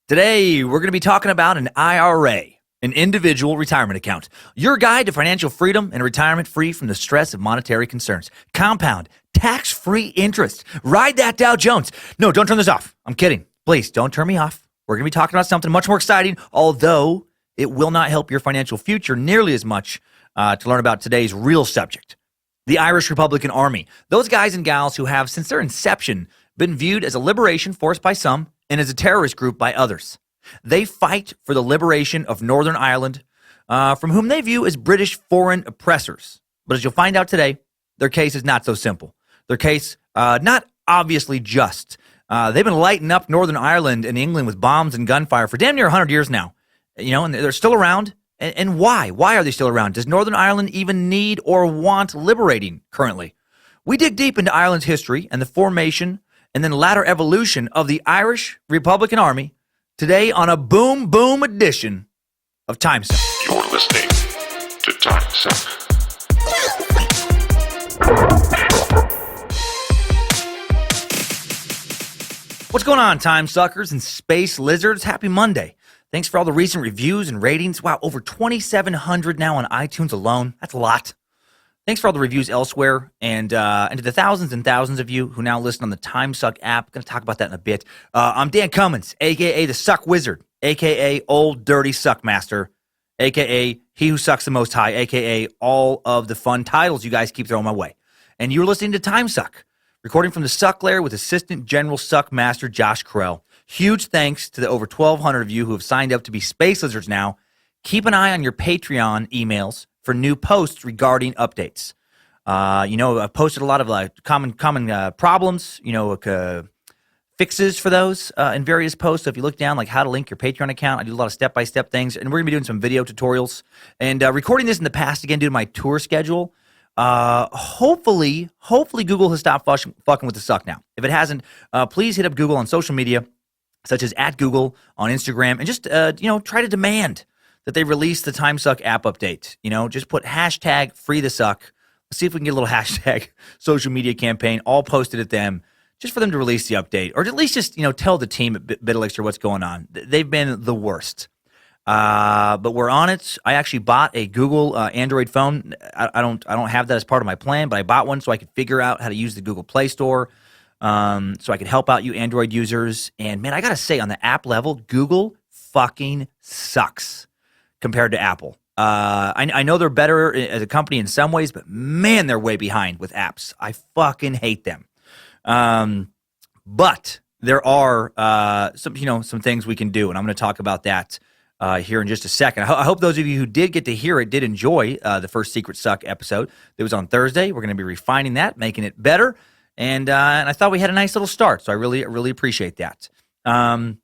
Today, we're going to be talking about an IRA, an individual retirement account. Your guide to financial freedom and retirement free from the stress of monetary concerns. Compound, tax-free interest. Ride that Dow Jones. No, don't turn this off. I'm kidding. Please, don't turn me off. We're going to be talking about something much more exciting, although it will not help your financial future nearly as much to learn about today's real subject. The Irish Republican Army. Those guys and gals who have, since their inception, been viewed as a liberation force by some and as a terrorist group by others. They fight for the liberation of Northern Ireland, from whom they view as British foreign oppressors. But as you'll find out today, their case is not so simple. Their case, not obviously just. They've been lighting up Northern Ireland and England with bombs and gunfire for damn near 100 years now. And they're still around. And why? Why are they still around? Does Northern Ireland even need or want liberating currently? We dig deep into Ireland's history and the formation and then latter evolution of the Irish Republican Army today on a boom boom edition of Timesuck. You're listening to Timesuck. What's going on, time suckers and space lizards? Happy Monday. Thanks for all the recent reviews and ratings. Wow, over 2,700 now on iTunes alone. That's a lot. Thanks for all the reviews elsewhere, and to the thousands and thousands of you who now listen on the Timesuck app. I'm going to talk about that in a bit. I'm Dan Cummins, a.k.a. the Suck Wizard, a.k.a. Old Dirty Suck Master, a.k.a. He Who Sucks the Most High, a.k.a. all of the fun titles you guys keep throwing my way. And you're listening to Timesuck, recording from the Suck Lair with Assistant General Suck Master Josh Carell. Huge thanks to the over 1,200 of you who have signed up to be Space Lizards now. Keep an eye on your Patreon emails for new posts regarding updates. I've posted a lot of common problems, fixes for those in various posts. So if you look down, like how to link your Patreon account, I do a lot of step-by-step things, and we're going to be doing some video tutorials. And recording this in the past, again, due to my tour schedule, hopefully Google has stopped fucking with the suck now. If it hasn't, please hit up Google on social media, such as @Google on Instagram, and just, try to demand that they release the Timesuck app update. Just put hashtag free the suck. Let's see if we can get a little hashtag social media campaign all posted at them, just for them to release the update, or at least just, tell the team at BitElixir what's going on. They've been the worst. But we're on it. I actually bought a Google Android phone. I don't have that as part of my plan, but I bought one so I could figure out how to use the Google Play Store, so I could help out you Android users. And man, I gotta say, on the app level, Google fucking sucks compared to Apple. I know they're better as a company in some ways, but man, they're way behind with apps. I fucking hate them. But there are some things we can do, and I'm going to talk about that here in just a second. I hope those of you who did get to hear it did enjoy the first Secret Suck episode. It was on Thursday. We're going to be refining that, making it better, and I thought we had a nice little start, so I really appreciate that. And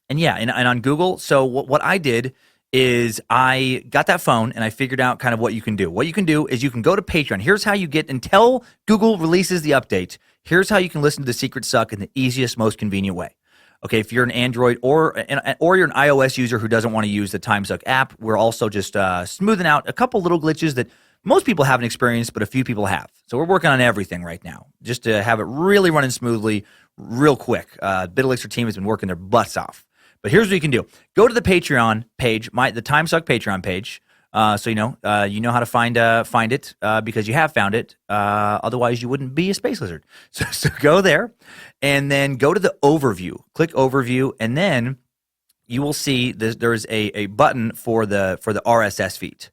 on Google, so what I did is I got that phone and I figured out kind of what you can do. What you can do is you can go to Patreon. Here's how you get, until Google releases the update, here's how you can listen to the Secret Suck in the easiest, most convenient way. Okay, if you're an Android or you're an iOS user who doesn't want to use the Timesuck app, we're also just smoothing out a couple little glitches that most people haven't experienced, but a few people have. So we're working on everything right now, just to have it really running smoothly, real quick. BitElixir team has been working their butts off. But here's what you can do. Go to the Patreon page, the Timesuck Patreon page, so you know how to find it because you have found it. Otherwise, you wouldn't be a space lizard. So go there, and then go to the overview. Click overview, and then you will see there's a button for the RSS feed.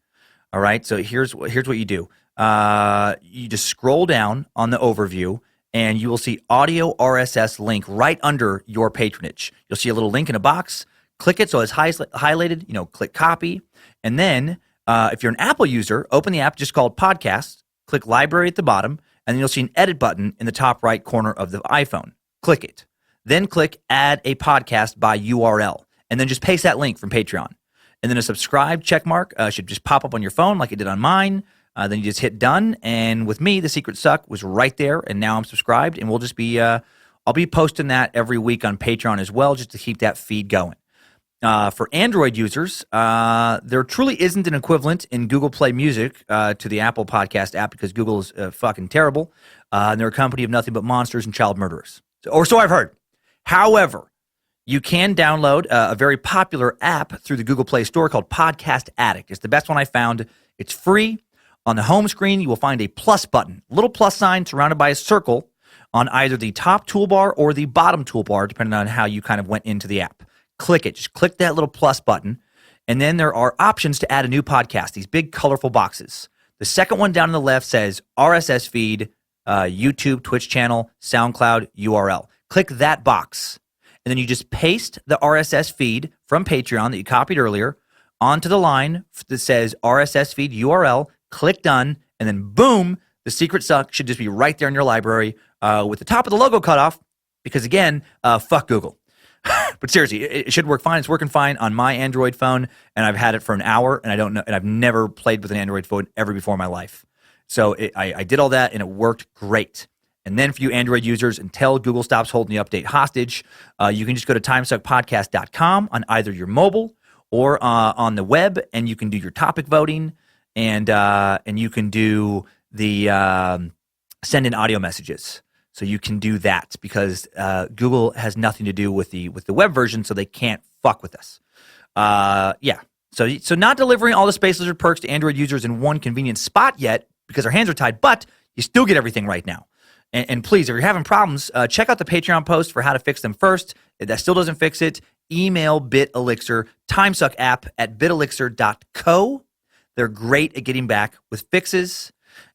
All right. So here's what you do. You just scroll down on the overview, and you will see audio RSS link right under your patronage. You'll see a little link in a box. Click it so it's highlighted. Click copy. And then if you're an Apple user, open the app just called Podcasts. Click Library at the bottom, and then you'll see an edit button in the top right corner of the iPhone. Click it. Then click Add a Podcast by URL, and then just paste that link from Patreon. And then a subscribe check mark should just pop up on your phone like it did on mine. Then you just hit done, and with me, the Secret Suck was right there, and now I'm subscribed, and we'll just be, I'll be posting that every week on Patreon as well, just to keep that feed going. For Android users, there truly isn't an equivalent in Google Play Music to the Apple Podcast app because Google is fucking terrible, and they're a company of nothing but monsters and child murderers, or so I've heard. However, you can download a very popular app through the Google Play Store called Podcast Addict. It's the best one I found. It's free. On the home screen, you will find a plus button, a little plus sign surrounded by a circle on either the top toolbar or the bottom toolbar, depending on how you kind of went into the app. Click it. Just click that little plus button. And then there are options to add a new podcast, these big colorful boxes. The second one down on the left says RSS feed, YouTube, Twitch channel, SoundCloud, URL. Click that box. And then you just paste the RSS feed from Patreon that you copied earlier onto the line that says RSS feed URL. Click done. And then boom, the Secret Suck should just be right there in your library with the top of the logo cut off because, again, fuck Google. But seriously, it should work fine. It's working fine on my Android phone, and I've had it for an hour, and I don't know, and I've never played with an Android phone ever before in my life. So I did all that, and it worked great. And then for you Android users, until Google stops holding the update hostage, you can just go to timesuckpodcast.com on either your mobile or on the web, and you can do your topic voting, and you can do the send in audio messages. So you can do that because Google has nothing to do with the web version, so they can't fuck with us. Yeah. So not delivering all the Space Lizard perks to Android users in one convenient spot yet because our hands are tied, but you still get everything right now. And please, if you're having problems, check out the Patreon post for how to fix them first. If that still doesn't fix it, email BitElixir, Timesuck app at bitelixir.co. They're great at getting back with fixes.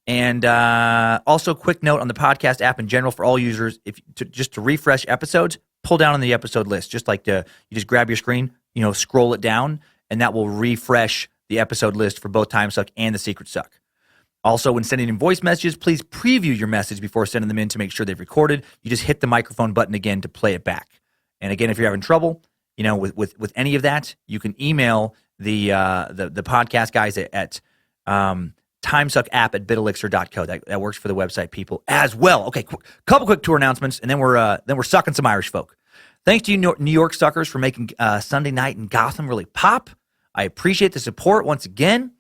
And also, quick note on the podcast app in general for all users: just to refresh episodes, pull down on the episode list. Just like you just grab your screen, scroll it down, and that will refresh the episode list for both Timesuck and the Secret Suck. Also, when sending in voice messages, please preview your message before sending them in to make sure they've recorded. You just hit the microphone button again to play it back. And again, if you're having trouble, with any of that, you can email the podcast guys at Timesuck app at bitelixir.co. That works for the website people as well. Okay, couple quick tour announcements, and then we're sucking some Irish folk. Thanks to you New York suckers for making Sunday night in Gotham really pop. I appreciate the support once again.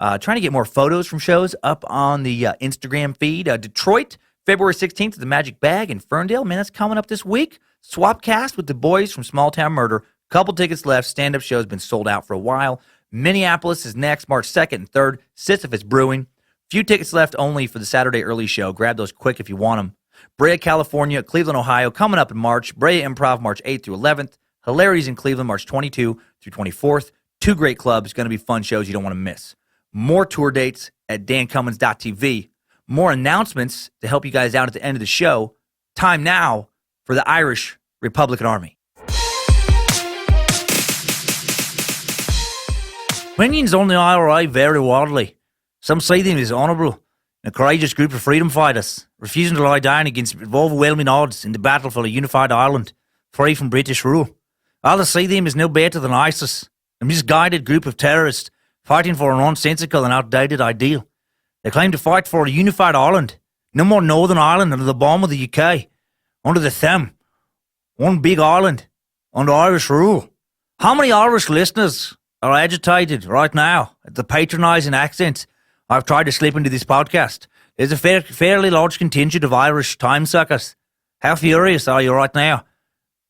Trying to get more photos from shows up on the Instagram feed. Detroit, February 16th at the Magic Bag in Ferndale. Man, that's coming up this week. Swapcast with the boys from Small Town Murder. Couple tickets left. Stand-up show's been sold out for a while. Minneapolis is next, March 2nd and 3rd. Sisyphus Brewing. Few tickets left only for the Saturday early show. Grab those quick if you want them. Brea, California, Cleveland, Ohio, coming up in March. Brea Improv, March 8th through 11th. Hilarities in Cleveland, March 22 through 24th. Two great clubs. Going to be fun shows you don't want to miss. More tour dates at dancummins.tv. More announcements to help you guys out at the end of the show. Time now for the Irish Republican Army. Opinions on the IRA vary widely. Some see them as honourable, a courageous group of freedom fighters, refusing to lie down against overwhelming odds in the battle for a unified Ireland, free from British rule. Others see them as no better than ISIS, a misguided group of terrorists fighting for a nonsensical and outdated ideal. They claim to fight for a unified Ireland, no more Northern Ireland under the bomb of the UK, under the thumb, one big Ireland, under Irish rule. How many Irish listeners are agitated right now at the patronising accents I've tried to slip into this podcast? There's a fairly large contingent of Irish time suckers. How furious are you right now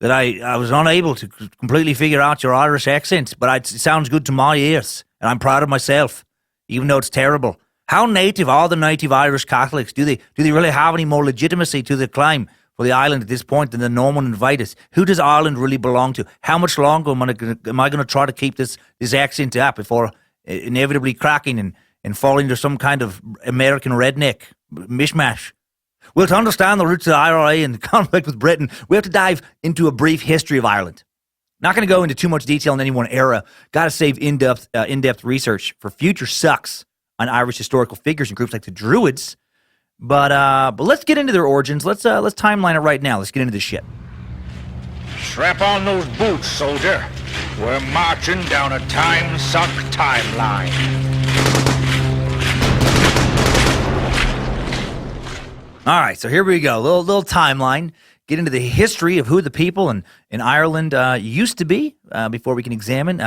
that I was unable to completely figure out your Irish accent, but it sounds good to my ears, and I'm proud of myself, even though it's terrible. How native are the native Irish Catholics? Do they really have any more legitimacy to the claim for the island at this point than the Norman invaders? Who does Ireland really belong to? How much longer am I going to try to keep this accent up before inevitably cracking and falling into some kind of American redneck mishmash? Well, to understand the roots of the IRA and the conflict with Britain, we have to dive into a brief history of Ireland. Not going to go into too much detail in any one era. Got to save in-depth research for future sucks on Irish historical figures and groups like the Druids. But let's get into their origins. Let's timeline it right now. Let's get into this shit. Strap on those boots, soldier. We're marching down a Timesuck timeline. All right, so here we go. Little timeline. Get into the history of who the people in Ireland used to be before we can examine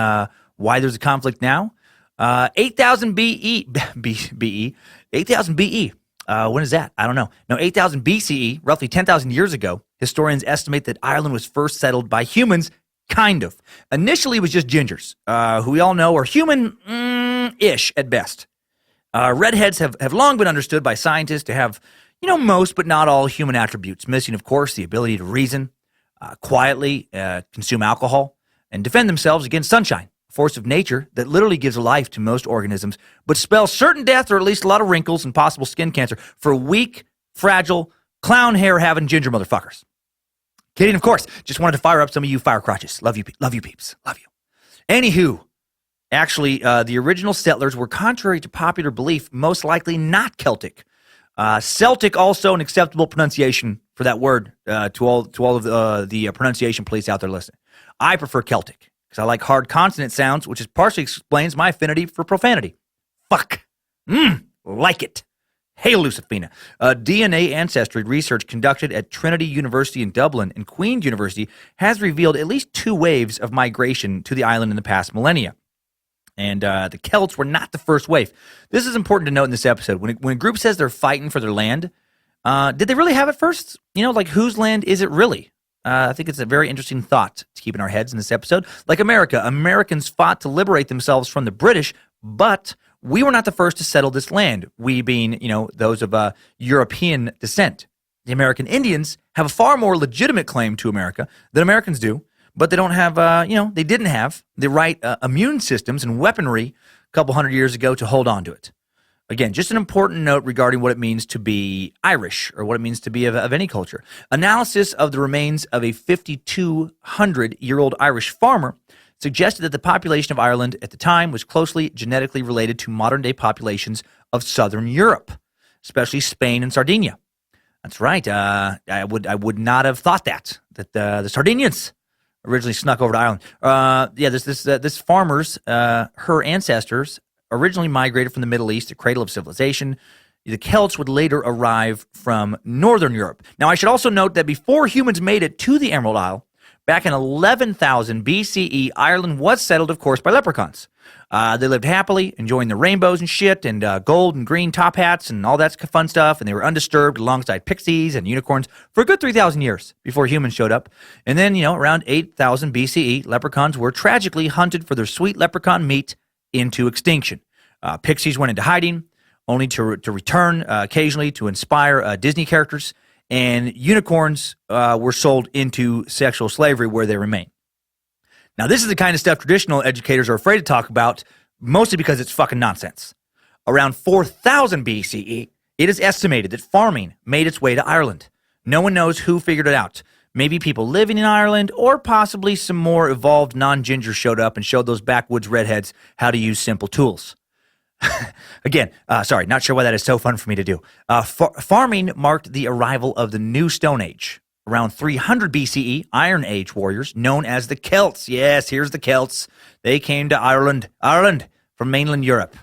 why there's a conflict now. 8,000 BE. 8,000 BE. When is that? I don't know. No, 8,000 BCE, roughly 10,000 years ago, historians estimate that Ireland was first settled by humans Kind of. Initially, it was just gingers, who we all know are human-ish at best. Redheads have long been understood by scientists to have, most but not all human attributes, missing, of course, the ability to reason, quietly consume alcohol, and defend themselves against sunshine, a force of nature that literally gives life to most organisms, but spells certain death or at least a lot of wrinkles and possible skin cancer for weak, fragile, clown hair-having ginger motherfuckers. Kidding, of course. Just wanted to fire up some of you fire crotches. Love you peeps. Love you. Anywho, actually, the original settlers were, contrary to popular belief, most likely not Celtic. Celtic, also an acceptable pronunciation for that word to all of the pronunciation police out there listening. I prefer Celtic because I like hard consonant sounds, which partially explains my affinity for profanity. Fuck. Like it. Hey, Lucifina. DNA ancestry research conducted at Trinity University in Dublin and Queen's University has revealed at least 2 waves of migration to the island in the past millennia. And the Celts were not the first wave. This is important to note in this episode. When a group says they're fighting for their land, did they really have it first? Whose land is it really? I think it's a very interesting thought to keep in our heads in this episode. Like America, Americans fought to liberate themselves from the British, but we were not the first to settle this land, we being, those of European descent. The American Indians have a far more legitimate claim to America than Americans do, but they don't have, they didn't have the right immune systems and weaponry a couple hundred years ago to hold on to it. Again, just an important note regarding what it means to be Irish or what it means to be of any culture. Analysis of the remains of a 5,200-year-old Irish farmer suggested that the population of Ireland at the time was closely genetically related to modern-day populations of southern Europe, especially Spain and Sardinia. That's right. I would not have thought that the Sardinians originally snuck over to Ireland. This farmer's her ancestors originally migrated from the Middle East, the cradle of civilization. The Celts would later arrive from northern Europe. Now, I should also note that before humans made it to the Emerald Isle, back in 11,000 BCE, Ireland was settled, of course, by leprechauns. They lived happily, enjoying the rainbows and shit, and gold and green top hats and all that fun stuff, and they were undisturbed alongside pixies and unicorns for a good 3,000 years before humans showed up. And then, around 8,000 BCE, leprechauns were tragically hunted for their sweet leprechaun meat into extinction. Pixies went into hiding, only to return occasionally to inspire Disney characters, and unicorns were sold into sexual slavery where they remain. Now, this is the kind of stuff traditional educators are afraid to talk about, mostly because it's fucking nonsense. Around 4,000 BCE, it is estimated that farming made its way to Ireland. No one knows who figured it out. Maybe people living in Ireland, or possibly some more evolved non-gingers showed up and showed those backwoods redheads how to use simple tools. Again, sorry, not sure why that is so fun for me to do. Farming marked the arrival of the New Stone Age. Around 300 BCE, Iron Age warriors known as the Celts. Yes, here's the Celts. They came to Ireland from mainland Europe.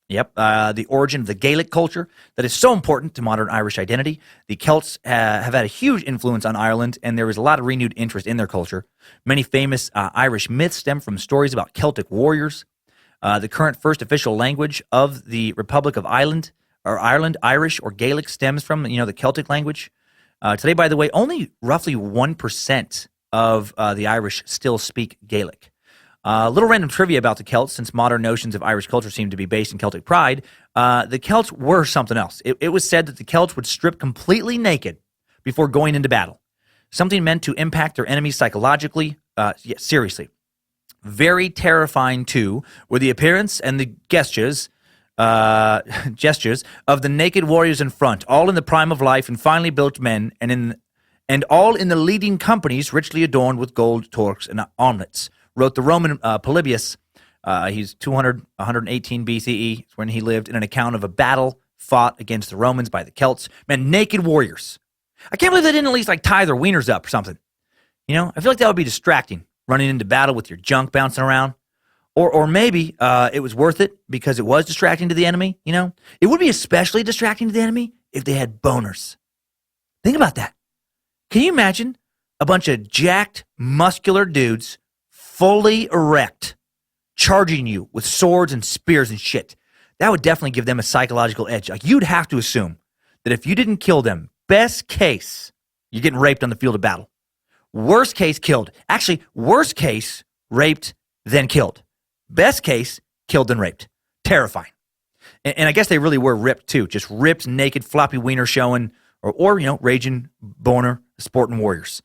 Yep, the origin of the Gaelic culture that is so important to modern Irish identity. The Celts have had a huge influence on Ireland, and there is a lot of renewed interest in their culture. Many famous Irish myths stem from stories about Celtic warriors. The current first official language of the Republic of Ireland, Irish or Gaelic, stems from the Celtic language. Today, by the way, only roughly 1% of the Irish still speak Gaelic. A little random trivia about the Celts, since modern notions of Irish culture seem to be based in Celtic pride. The Celts were something else. It was said that the Celts would strip completely naked before going into battle, something meant to impact their enemies psychologically. Seriously. Very terrifying, too, were the appearance and the gestures of the naked warriors in front, all in the prime of life and finely built men, and all in the leading companies richly adorned with gold torques and armlets. Wrote the Roman Polybius. He's 118 BCE when he lived, in an account of a battle fought against the Romans by the Celts. Man, naked warriors. I can't believe they didn't at least tie their wieners up or something. I feel like that would be distracting, running into battle with your junk bouncing around. Or maybe it was worth it because it was distracting to the enemy, It would be especially distracting to the enemy if they had boners. Think about that. Can you imagine a bunch of jacked, muscular dudes, fully erect, charging you with swords and spears and shit? That would definitely give them a psychological edge. You'd have to assume that if you didn't kill them, best case, you're getting raped on the field of battle. Worst case, killed. Actually, worst case, raped, then killed. Best case, killed, then raped. Terrifying. And I guess they really were ripped, too. Just ripped, naked, floppy wiener showing, or raging, boner, sporting warriors.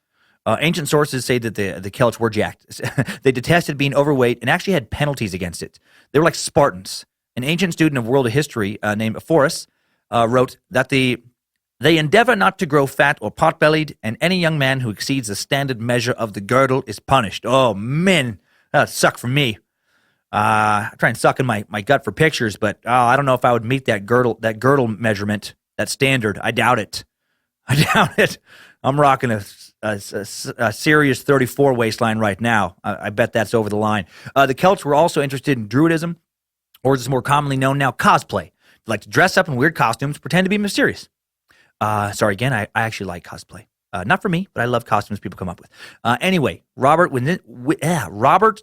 Ancient sources say that the Celts were jacked. They detested being overweight and actually had penalties against it. They were like Spartans. An ancient student of world history named Ephorus wrote that they endeavor not to grow fat or pot-bellied, and any young man who exceeds the standard measure of the girdle is punished. Oh, man, that suck for me. I try and suck in my gut for pictures, but I don't know if I would meet that girdle measurement, that standard. I doubt it. I'm rocking a serious 34 waistline right now. I bet that's over the line. The Celts were also interested in Druidism, or as it's more commonly known now, cosplay. They like to dress up in weird costumes, pretend to be mysterious. Sorry, again, I actually like cosplay. Not for me, but I love costumes people come up with. Anyway, Robert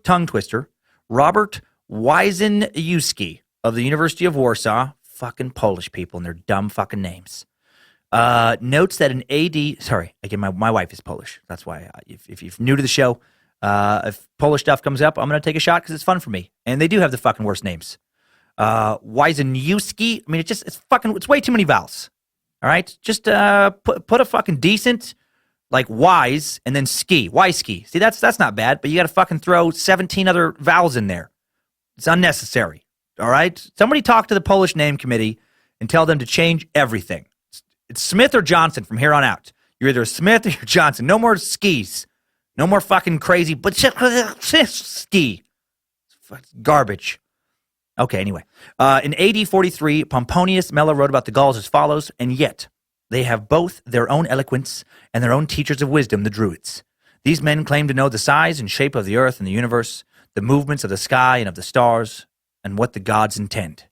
Tongue Twister, Robert Wyszynski of the University of Warsaw, fucking Polish people and their dumb fucking names, notes that in AD, sorry, again, my wife is Polish. That's why if you're new to the show, if Polish stuff comes up, I'm going to take a shot because it's fun for me. And they do have the fucking worst names. Wyszynski, I mean, it's way too many vowels. All right? Just put a fucking decent, like, wise, and then ski. Why ski? See, that's not bad, but you got to fucking throw 17 other vowels in there. It's unnecessary. All right? Somebody talk to the Polish name committee and tell them to change everything. It's Smith or Johnson from here on out. You're either Smith or you're Johnson. No more skis. No more fucking crazy, but ski. It's garbage. Okay, anyway. In AD 43, Pomponius Mela wrote about the Gauls as follows, and yet they have both their own eloquence and their own teachers of wisdom, the Druids. These men claim to know the size and shape of the earth and the universe, the movements of the sky and of the stars, and what the gods intend.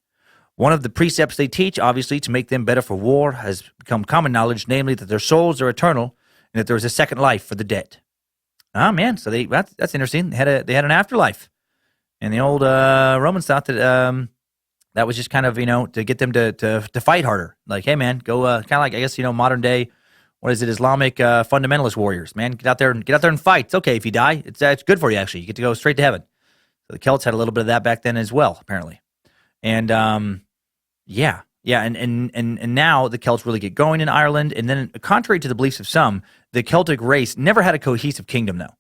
One of the precepts they teach, obviously, to make them better for war, has become common knowledge, namely that their souls are eternal and that there is a second life for the dead. Oh, man, so that's interesting. They had an afterlife. And the old Romans thought that that was just kind of, to get them to fight harder. Like, hey, man, go kind of like, I guess, modern day, what is it, Islamic fundamentalist warriors, man. Get out there and fight. It's okay if you die. It's good for you, actually. You get to go straight to heaven. So the Celts had a little bit of that back then as well, apparently. And, and now the Celts really get going in Ireland. And then, contrary to the beliefs of some, the Celtic race never had a cohesive kingdom, though.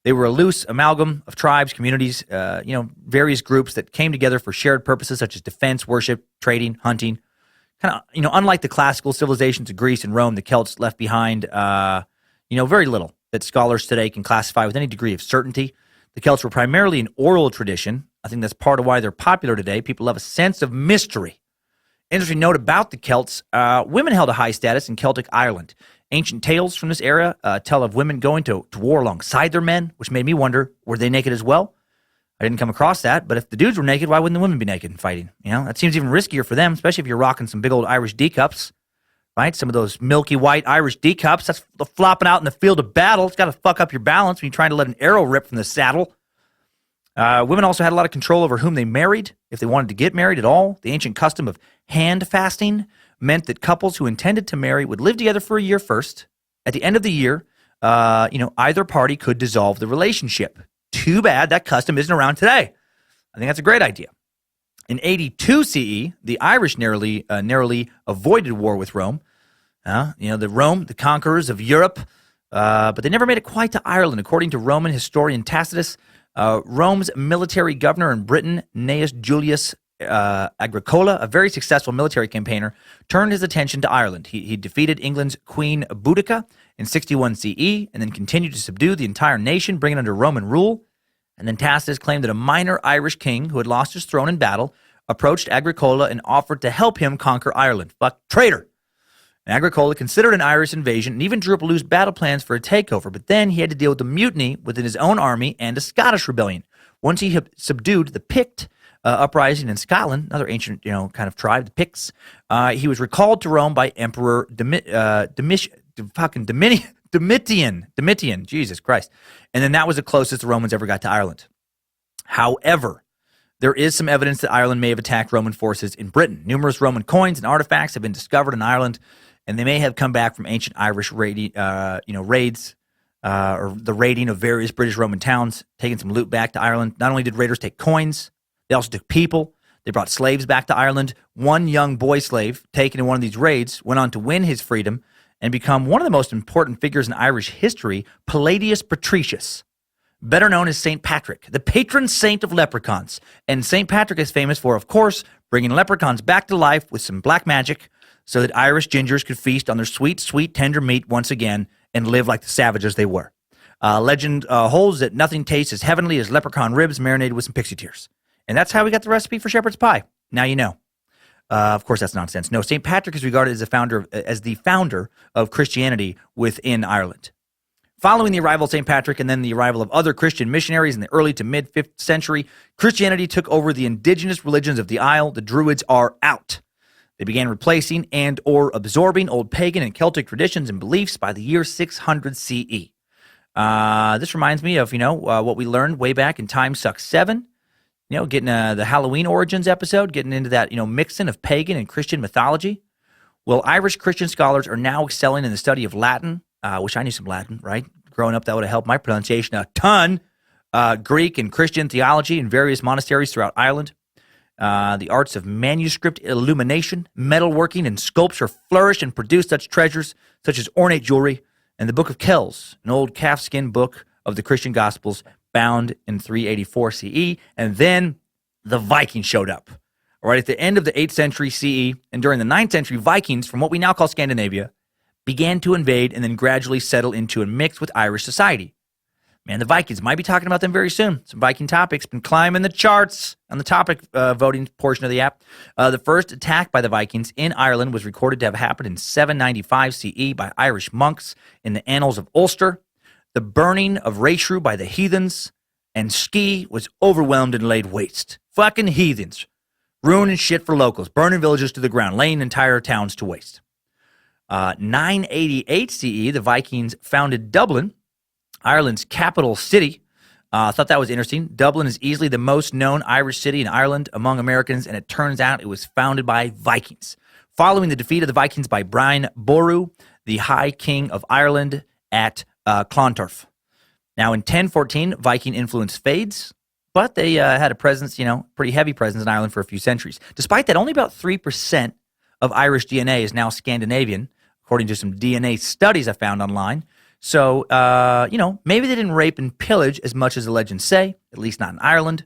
They were a loose amalgam of tribes, communities, various groups that came together for shared purposes such as defense, worship, trading, hunting. Kind of, unlike the classical civilizations of Greece and Rome, the Celts left behind, very little that scholars today can classify with any degree of certainty. The Celts were primarily an oral tradition. I think that's part of why they're popular today. People love a sense of mystery. Interesting note about the Celts, women held a high status in Celtic Ireland. Ancient tales from this era tell of women going to war alongside their men, which made me wonder, were they naked as well? I didn't come across that, but if the dudes were naked, why wouldn't the women be naked and fighting? That seems even riskier for them, especially if you're rocking some big old Irish D-cups, right? Some of those milky white Irish D-cups, that's flopping out in the field of battle. It's got to fuck up your balance when you're trying to let an arrow rip from the saddle. Women also had a lot of control over whom they married, if they wanted to get married at all. The ancient custom of hand fasting meant that couples who intended to marry would live together for a year first. At the end of the year, either party could dissolve the relationship. Too bad that custom isn't around today. I think that's a great idea. In 82 CE, the Irish narrowly avoided war with Rome. The conquerors of Europe, but they never made it quite to Ireland. According to Roman historian Tacitus, Rome's military governor in Britain, Gnaeus Julius Agricola, a very successful military campaigner, turned his attention to Ireland. He defeated England's Queen Boudica in 61 CE and then continued to subdue the entire nation, bring it under Roman rule. And then Tacitus claimed that a minor Irish king who had lost his throne in battle approached Agricola and offered to help him conquer Ireland. Fuck, traitor! And Agricola considered an Irish invasion and even drew up loose battle plans for a takeover, but then he had to deal with a mutiny within his own army and a Scottish rebellion. Once he had subdued the Pict uprising in Scotland, another ancient, kind of tribe, the Picts, he was recalled to Rome by Emperor Domitian, Jesus Christ. And then that was the closest the Romans ever got to Ireland. However, there is some evidence that Ireland may have attacked Roman forces in Britain. Numerous Roman coins and artifacts have been discovered in Ireland, and they may have come back from ancient Irish raids or the raiding of various British Roman towns, taking some loot back to Ireland. Not only did raiders take coins, they also took people. They brought slaves back to Ireland. One young boy slave taken in one of these raids went on to win his freedom and become one of the most important figures in Irish history, Palladius Patricius, better known as St. Patrick, the patron saint of leprechauns. And St. Patrick is famous for, of course, bringing leprechauns back to life with some black magic so that Irish gingers could feast on their sweet, sweet, tender meat once again and live like the savages they were. Legend holds that nothing tastes as heavenly as leprechaun ribs marinated with some pixie tears. And that's how we got the recipe for shepherd's pie. Now you know. Of course, that's nonsense. No, St. Patrick is regarded as the founder of Christianity within Ireland. Following the arrival of St. Patrick and then the arrival of other Christian missionaries in the early to mid-5th century, Christianity took over the indigenous religions of the Isle. The Druids are out. They began replacing and or absorbing old pagan and Celtic traditions and beliefs by the year 600 CE. This reminds me of, what we learned way back in Timesuck 7, getting the Halloween origins episode, getting into that, mixing of pagan and Christian mythology. Well, Irish Christian scholars are now excelling in the study of Latin. Wish I knew some Latin, right? Growing up, that would have helped my pronunciation a ton. Greek and Christian theology in various monasteries throughout Ireland. The arts of manuscript illumination, metalworking, and sculpture flourish and produce such treasures such as ornate jewelry and the Book of Kells, an old calfskin book of the Christian Gospels bound in 384 CE. And then the Vikings showed up. All right, at the end of the 8th century CE and during the 9th century, Vikings from what we now call Scandinavia began to invade and then gradually settle into and mix with Irish society. Man, the Vikings, might be talking about them very soon. Some Viking topics been climbing the charts on the topic voting portion of the app. The first attack by the Vikings in Ireland was recorded to have happened in 795 CE by Irish monks in the Annals of Ulster. The burning of Rashrew by the heathens, and Ski was overwhelmed and laid waste. Fucking heathens. Ruining shit for locals, burning villages to the ground, laying entire towns to waste. 988 CE, the Vikings founded Dublin, Ireland's capital city. I thought that was interesting. Dublin is easily the most known Irish city in Ireland among Americans, and it turns out it was founded by Vikings. Following the defeat of the Vikings by Brian Boru, the High King of Ireland at Clontarf. Now, in 1014, Viking influence fades, but they had a presence, pretty heavy presence in Ireland for a few centuries. Despite that, only about 3% of Irish DNA is now Scandinavian, according to some DNA studies I found online. So, maybe they didn't rape and pillage as much as the legends say, at least not in Ireland.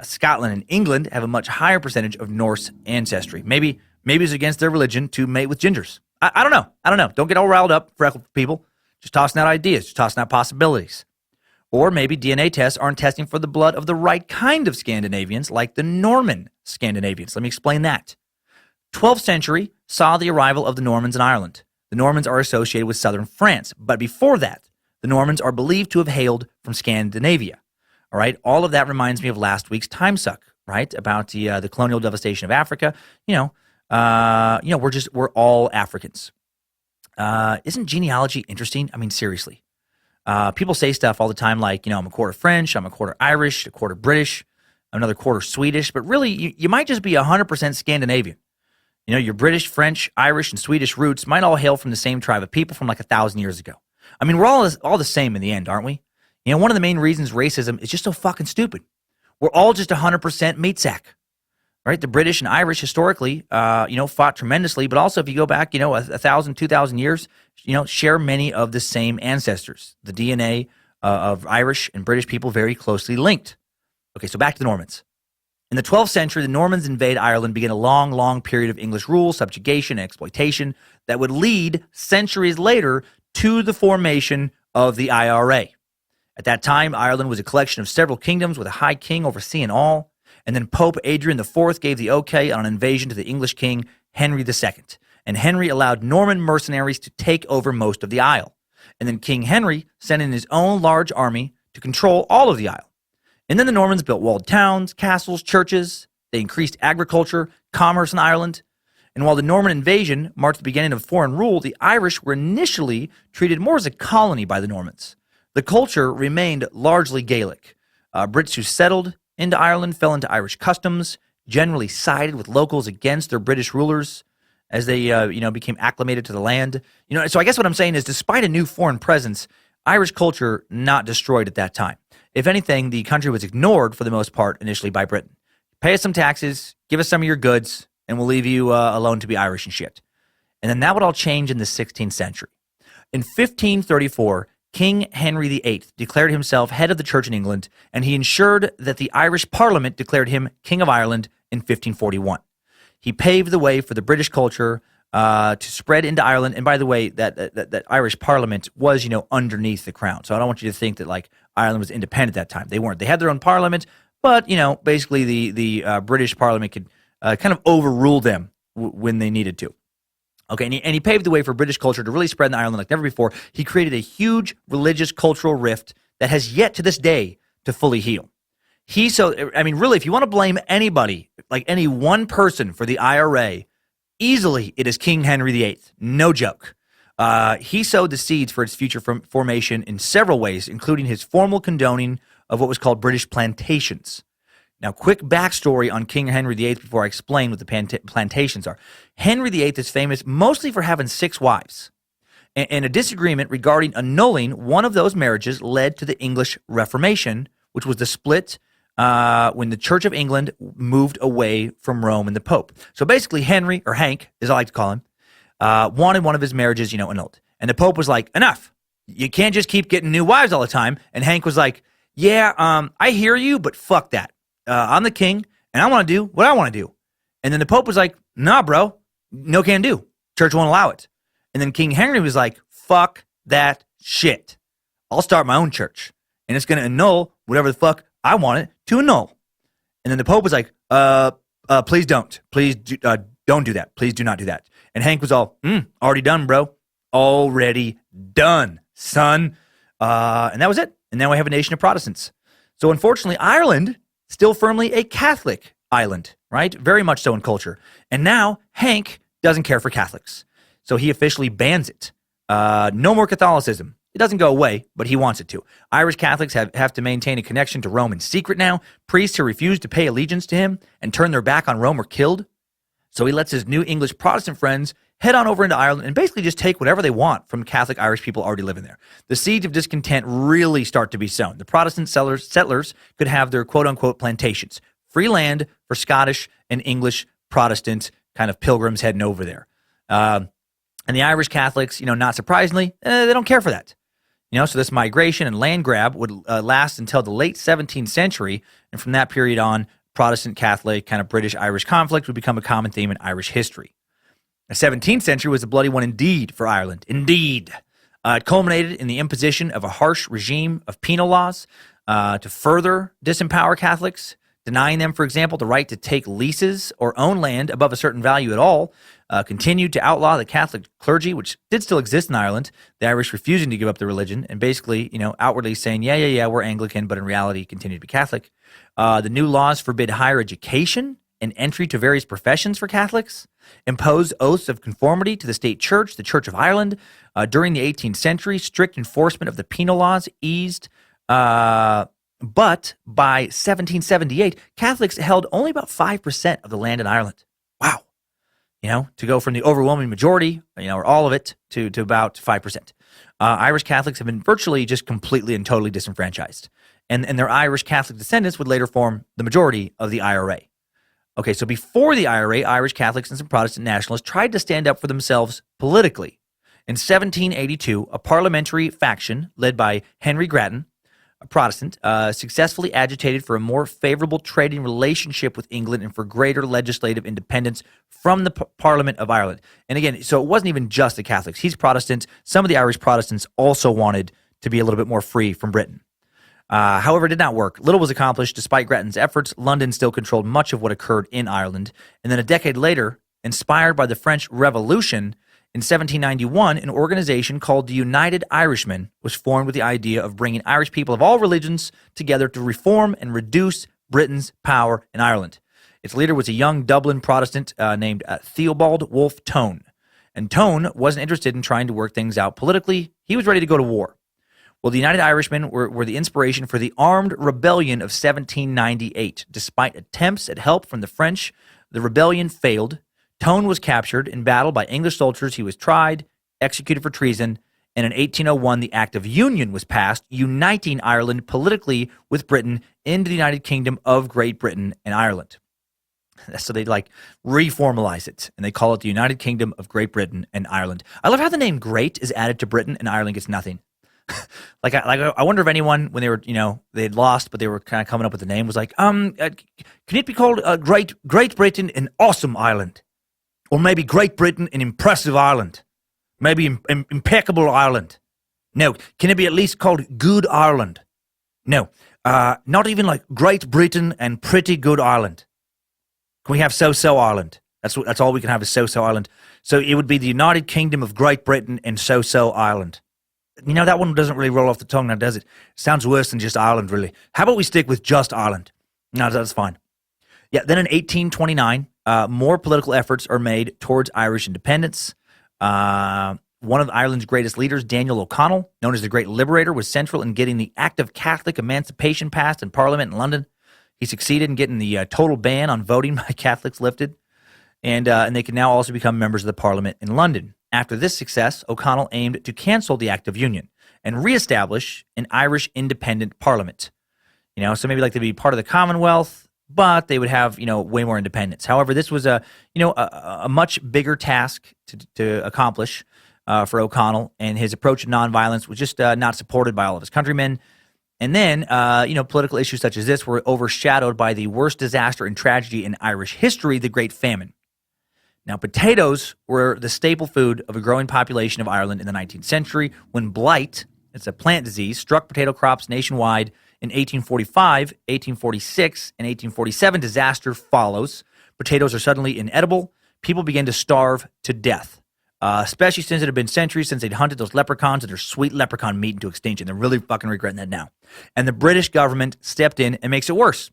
Scotland and England have a much higher percentage of Norse ancestry. Maybe it's against their religion to mate with gingers. I don't know. Don't get all riled up, freckled people. Just tossing out ideas, just tossing out possibilities. Or maybe DNA tests aren't testing for the blood of the right kind of Scandinavians, like the Norman Scandinavians. Let me explain that. 12th century saw the arrival of the Normans in Ireland. The Normans are associated with southern France, but before that, the Normans are believed to have hailed from Scandinavia. All right, all of that reminds me of last week's Timesuck, right? About the colonial devastation of Africa. We're all Africans. Isn't genealogy interesting? I mean, seriously. People say stuff all the time like, I'm a quarter French, I'm a quarter Irish, a quarter British, another quarter Swedish, but really, you might just be 100% Scandinavian. Your British, French, Irish, and Swedish roots might all hail from the same tribe of people from like 1,000 years ago. I mean, we're all the same in the end, aren't we? One of the main reasons racism is just so fucking stupid. We're all just 100% meat sack, right? The British and Irish historically, fought tremendously, but also if you go back, 1,000, 2,000 years, share many of the same ancestors. The DNA of Irish and British people very closely linked. Okay, so back to the Normans. In the 12th century, the Normans invade Ireland, began a long, long period of English rule, subjugation, and exploitation that would lead centuries later to the formation of the IRA. At that time, Ireland was a collection of several kingdoms with a high king overseeing all, and then Pope Adrian IV gave the okay on an invasion to the English king Henry II, and Henry allowed Norman mercenaries to take over most of the Isle. And then King Henry sent in his own large army to control all of the Isle. And then the Normans built walled towns, castles, churches. They increased agriculture, commerce in Ireland. And while the Norman invasion marked the beginning of foreign rule, the Irish were initially treated more as a colony by the Normans. The culture remained largely Gaelic. Brits who settled into Ireland fell into Irish customs, generally sided with locals against their British rulers as they, became acclimated to the land. So I guess what I'm saying is despite a new foreign presence, Irish culture not destroyed at that time. If anything, the country was ignored for the most part initially by Britain. Pay us some taxes, give us some of your goods, and we'll leave you alone to be Irish and shit. And then that would all change in the 16th century. In 1534, King Henry VIII declared himself head of the church in England, and he ensured that the Irish Parliament declared him King of Ireland in 1541. He paved the way for the British culture to spread into Ireland. And by the way, that Irish Parliament was, underneath the crown. So I don't want you to think that like Ireland was independent at that time. They weren't. They had their own parliament, but basically the British Parliament could kind of overrule them when they needed to. Okay, and he paved the way for British culture to really spread in Ireland like never before. He created a huge religious cultural rift that has yet to this day to fully heal. Really, if you want to blame anybody, like any one person for the IRA, easily it is King Henry VIII. No joke. He sowed the seeds for its future formation in several ways, including his formal condoning of what was called British plantations. Now, quick backstory on King Henry VIII before I explain what the plantations are. Henry VIII is famous mostly for having 6 wives. And a disagreement regarding annulling one of those marriages led to the English Reformation, which was the split when the Church of England moved away from Rome and the Pope. So basically, Henry, or Hank, as I like to call him, wanted one of his marriages, annulled. And the Pope was like, enough. You can't just keep getting new wives all the time. And Hank was like, yeah, I hear you, but fuck that. I'm the king, and I want to do what I want to do. And then the Pope was like, nah, bro, no can do. Church won't allow it. And then King Henry was like, fuck that shit. I'll start my own church, and it's going to annul whatever the fuck I want it to annul. And then the Pope was like, please don't. Please don't do that. Please do not do that. And Hank was all, already done, bro. Already done, son. And that was it. And now we have a nation of Protestants. So unfortunately, Ireland, still firmly a Catholic island, right? Very much so in culture. And now Hank doesn't care for Catholics. So he officially bans it. No more Catholicism. It doesn't go away, but he wants it to. Irish Catholics have to maintain a connection to Rome in secret now. Priests who refuse to pay allegiance to him and turn their back on Rome are killed. So he lets his new English Protestant friends head on over into Ireland and basically just take whatever they want from Catholic Irish people already living there. The seeds of discontent really start to be sown. The Protestant settlers could have their quote-unquote plantations, free land for Scottish and English Protestant kind of pilgrims heading over there. And the Irish Catholics, not surprisingly, they don't care for that. So this migration and land grab would last until the late 17th century, and from that period on, Protestant, Catholic, kind of British-Irish conflict would become a common theme in Irish history. The 17th century was a bloody one indeed for Ireland. Indeed. It culminated in the imposition of a harsh regime of penal laws to further disempower Catholics, denying them, for example, the right to take leases or own land above a certain value at all, continued to outlaw the Catholic clergy, which did still exist in Ireland, the Irish refusing to give up their religion and basically, outwardly saying, yeah, we're Anglican, but in reality continue to be Catholic. The new laws forbid higher education and entry to various professions for Catholics, imposed oaths of conformity to the state church, the Church of Ireland. During the 18th century, strict enforcement of the penal laws eased, but by 1778, Catholics held only about 5% of the land in Ireland. Wow. To go from the overwhelming majority, or all of it, to about 5%. Irish Catholics have been virtually just completely and totally disenfranchised. And their Irish Catholic descendants would later form the majority of the IRA. Okay, so before the IRA, Irish Catholics and some Protestant nationalists tried to stand up for themselves politically. In 1782, a parliamentary faction led by Henry Grattan, a Protestant, successfully agitated for a more favorable trading relationship with England and for greater legislative independence from the Parliament of Ireland. And again, so it wasn't even just the Catholics. He's Protestant. Some of the Irish Protestants also wanted to be a little bit more free from Britain. However, it did not work. Little was accomplished. Despite Grattan's efforts, London still controlled much of what occurred in Ireland. And then a decade later, inspired by the French Revolution, in 1791, an organization called the United Irishmen was formed with the idea of bringing Irish people of all religions together to reform and reduce Britain's power in Ireland. Its leader was a young Dublin Protestant named Theobald Wolfe Tone. And Tone wasn't interested in trying to work things out politically. He was ready to go to war. Well, the United Irishmen were the inspiration for the armed rebellion of 1798. Despite attempts at help from the French, the rebellion failed. Tone was captured in battle by English soldiers. He was tried, executed for treason, And in 1801, the Act of Union was passed, uniting Ireland politically with Britain into the United Kingdom of Great Britain and Ireland. So they reformalize it, and they call it the United Kingdom of Great Britain and Ireland. I love how the name Great is added to Britain and Ireland gets nothing. I wonder if anyone, when they were, they had lost, but they were kind of coming up with the name, was like, can it be called Great Britain and Awesome Ireland? Or maybe Great Britain and Impressive Ireland? Maybe Impeccable Ireland? No. Can it be at least called Good Ireland? No. Not even like Great Britain and Pretty Good Ireland. Can we have So-So Ireland? That's all we can have is So-So Ireland. So it would be the United Kingdom of Great Britain and So-So Ireland. That one doesn't really roll off the tongue now, does it? Sounds worse than just Ireland, really. How about we stick with just Ireland? No, that's fine. Yeah, then in 1829, more political efforts are made towards Irish independence. One of Ireland's greatest leaders, Daniel O'Connell, known as the Great Liberator, was central in getting the Act of Catholic Emancipation passed in Parliament in London. He succeeded in getting the total ban on voting by Catholics lifted, and they can now also become members of the Parliament in London. After this success, O'Connell aimed to cancel the Act of Union and reestablish an Irish independent parliament. So maybe they'd be part of the Commonwealth, but they would have, way more independence. However, this was a much bigger task to accomplish for O'Connell, and his approach to nonviolence was just not supported by all of his countrymen. And then, political issues such as this were overshadowed by the worst disaster and tragedy in Irish history, the Great Famine. Now, potatoes were the staple food of a growing population of Ireland in the 19th century when blight, it's a plant disease, struck potato crops nationwide in 1845, 1846, and 1847. Disaster follows. Potatoes are suddenly inedible. People begin to starve to death, especially since it had been centuries since they'd hunted those leprechauns and their sweet leprechaun meat into extinction. They're really fucking regretting that now. And the British government stepped in and makes it worse.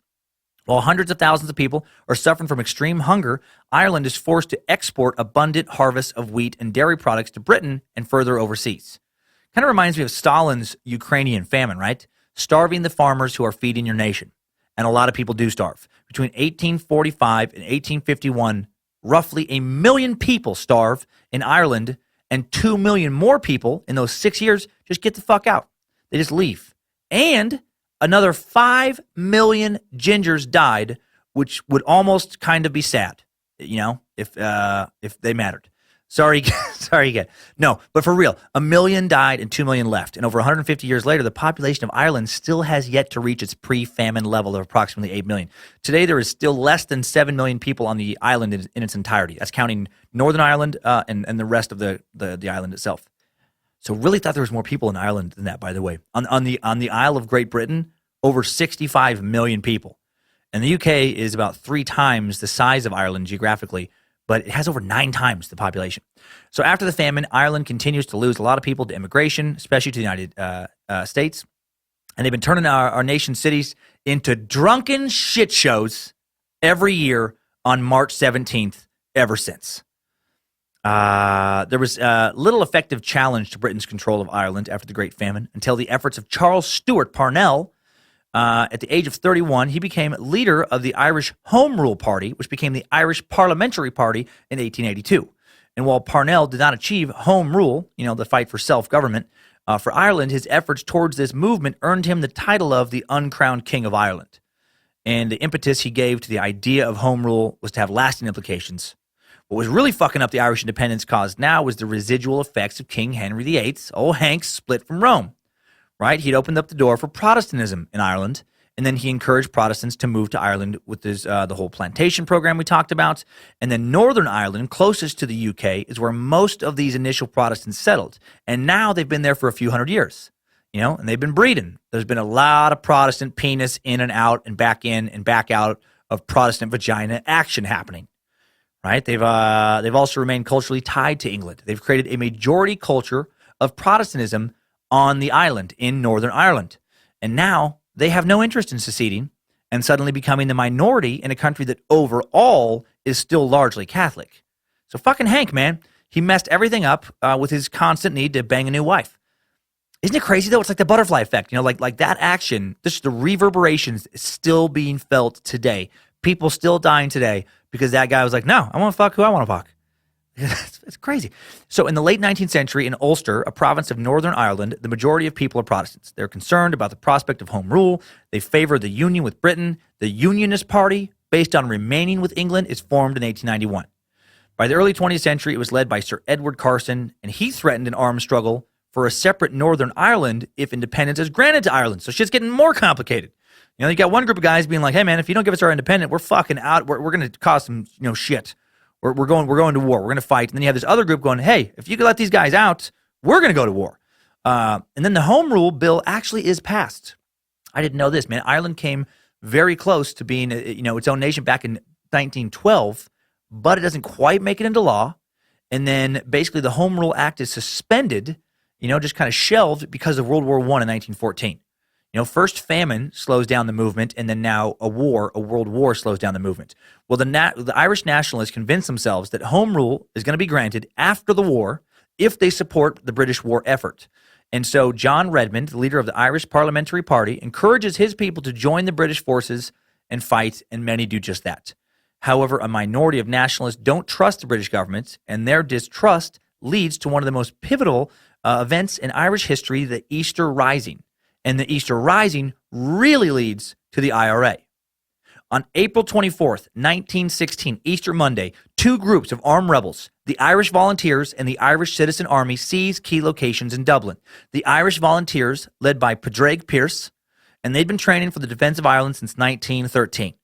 While hundreds of thousands of people are suffering from extreme hunger, Ireland is forced to export abundant harvests of wheat and dairy products to Britain and further overseas. Kind of reminds me of Stalin's Ukrainian famine, right? Starving the farmers who are feeding your nation. And a lot of people do starve. Between 1845 and 1851, roughly 1 million people starve in Ireland, and 2 million more people in those 6 years just get the fuck out. They just leave. And another 5 million gingers died, which would almost kind of be sad, if they mattered. Sorry again. No, but for real, 1 million died and 2 million left. And over 150 years later, the population of Ireland still has yet to reach its pre-famine level of approximately 8 million. Today, there is still less than 7 million people on the island in its entirety. That's counting Northern Ireland and the rest of the island itself. So really thought there was more people in Ireland than that, by the way. On the Isle of Great Britain, over 65 million people. And the UK is about 3 times the size of Ireland geographically, but it has over 9 times the population. So after the famine, Ireland continues to lose a lot of people to immigration, especially to the United States. And they've been turning our nation's cities into drunken shit shows every year on March 17th ever since. There was little effective challenge to Britain's control of Ireland after the Great Famine until the efforts of Charles Stewart Parnell. At the age of 31, he became leader of the Irish Home Rule Party, which became the Irish Parliamentary Party in 1882. And while Parnell did not achieve home rule, the fight for self-government, for Ireland, his efforts towards this movement earned him the title of the uncrowned King of Ireland. And the impetus he gave to the idea of home rule was to have lasting implications. What was really fucking up the Irish independence cause now was the residual effects of King Henry VIII's old Hank's split from Rome. Right? He'd opened up the door for Protestantism in Ireland, and then he encouraged Protestants to move to Ireland with the whole plantation program we talked about. And then Northern Ireland, closest to the UK, is where most of these initial Protestants settled. And now they've been there for a few hundred years, and they've been breeding. There's been a lot of Protestant penis in and out and back in and back out of Protestant vagina action happening. Right? They've also remained culturally tied to England. They've created a majority culture of Protestantism on the island in Northern Ireland. And now they have no interest in seceding and suddenly becoming the minority in a country that overall is still largely Catholic. So fucking Hank, man, he messed everything up with his constant need to bang a new wife. Isn't it crazy though? It's like the butterfly effect, like that action, just the reverberations is still being felt today. People still dying today because that guy was like, no, I want to fuck who I want to fuck. It's crazy. So in the late 19th century in Ulster, a province of Northern Ireland, the majority of people are Protestants. They're concerned about the prospect of home rule. They favor the union with Britain. The Unionist Party, based on remaining with England, is formed in 1891. By the early 20th century, it was led by Sir Edward Carson, and he threatened an armed struggle for a separate Northern Ireland if independence is granted to Ireland. So shit's getting more complicated. You know, you got one group of guys being like, hey, man, if you don't give us our independence, we're fucking out. We're going to cause some, shit. We're going to war. We're going to fight. And then you have this other group going, hey, if you can let these guys out, we're going to go to war. And then the Home Rule Bill actually is passed. I didn't know this, man. Ireland came very close to being, its own nation back in 1912, but it doesn't quite make it into law. And then basically the Home Rule Act is suspended, just kind of shelved because of World War I in 1914. First famine slows down the movement, and then now a world war slows down the movement. Well, the Irish nationalists convinced themselves that home rule is going to be granted after the war if they support the British war effort. And so John Redmond, the leader of the Irish Parliamentary Party, encourages his people to join the British forces and fight, and many do just that. However, a minority of nationalists don't trust the British government, and their distrust leads to one of the most pivotal events in Irish history, the Easter Rising. And the Easter Rising really leads to the IRA. On April 24th, 1916, Easter Monday, two groups of armed rebels, the Irish Volunteers and the Irish Citizen Army, seized key locations in Dublin. The Irish Volunteers, led by Padraig Pearse, and they'd been training for the defense of Ireland since 1913,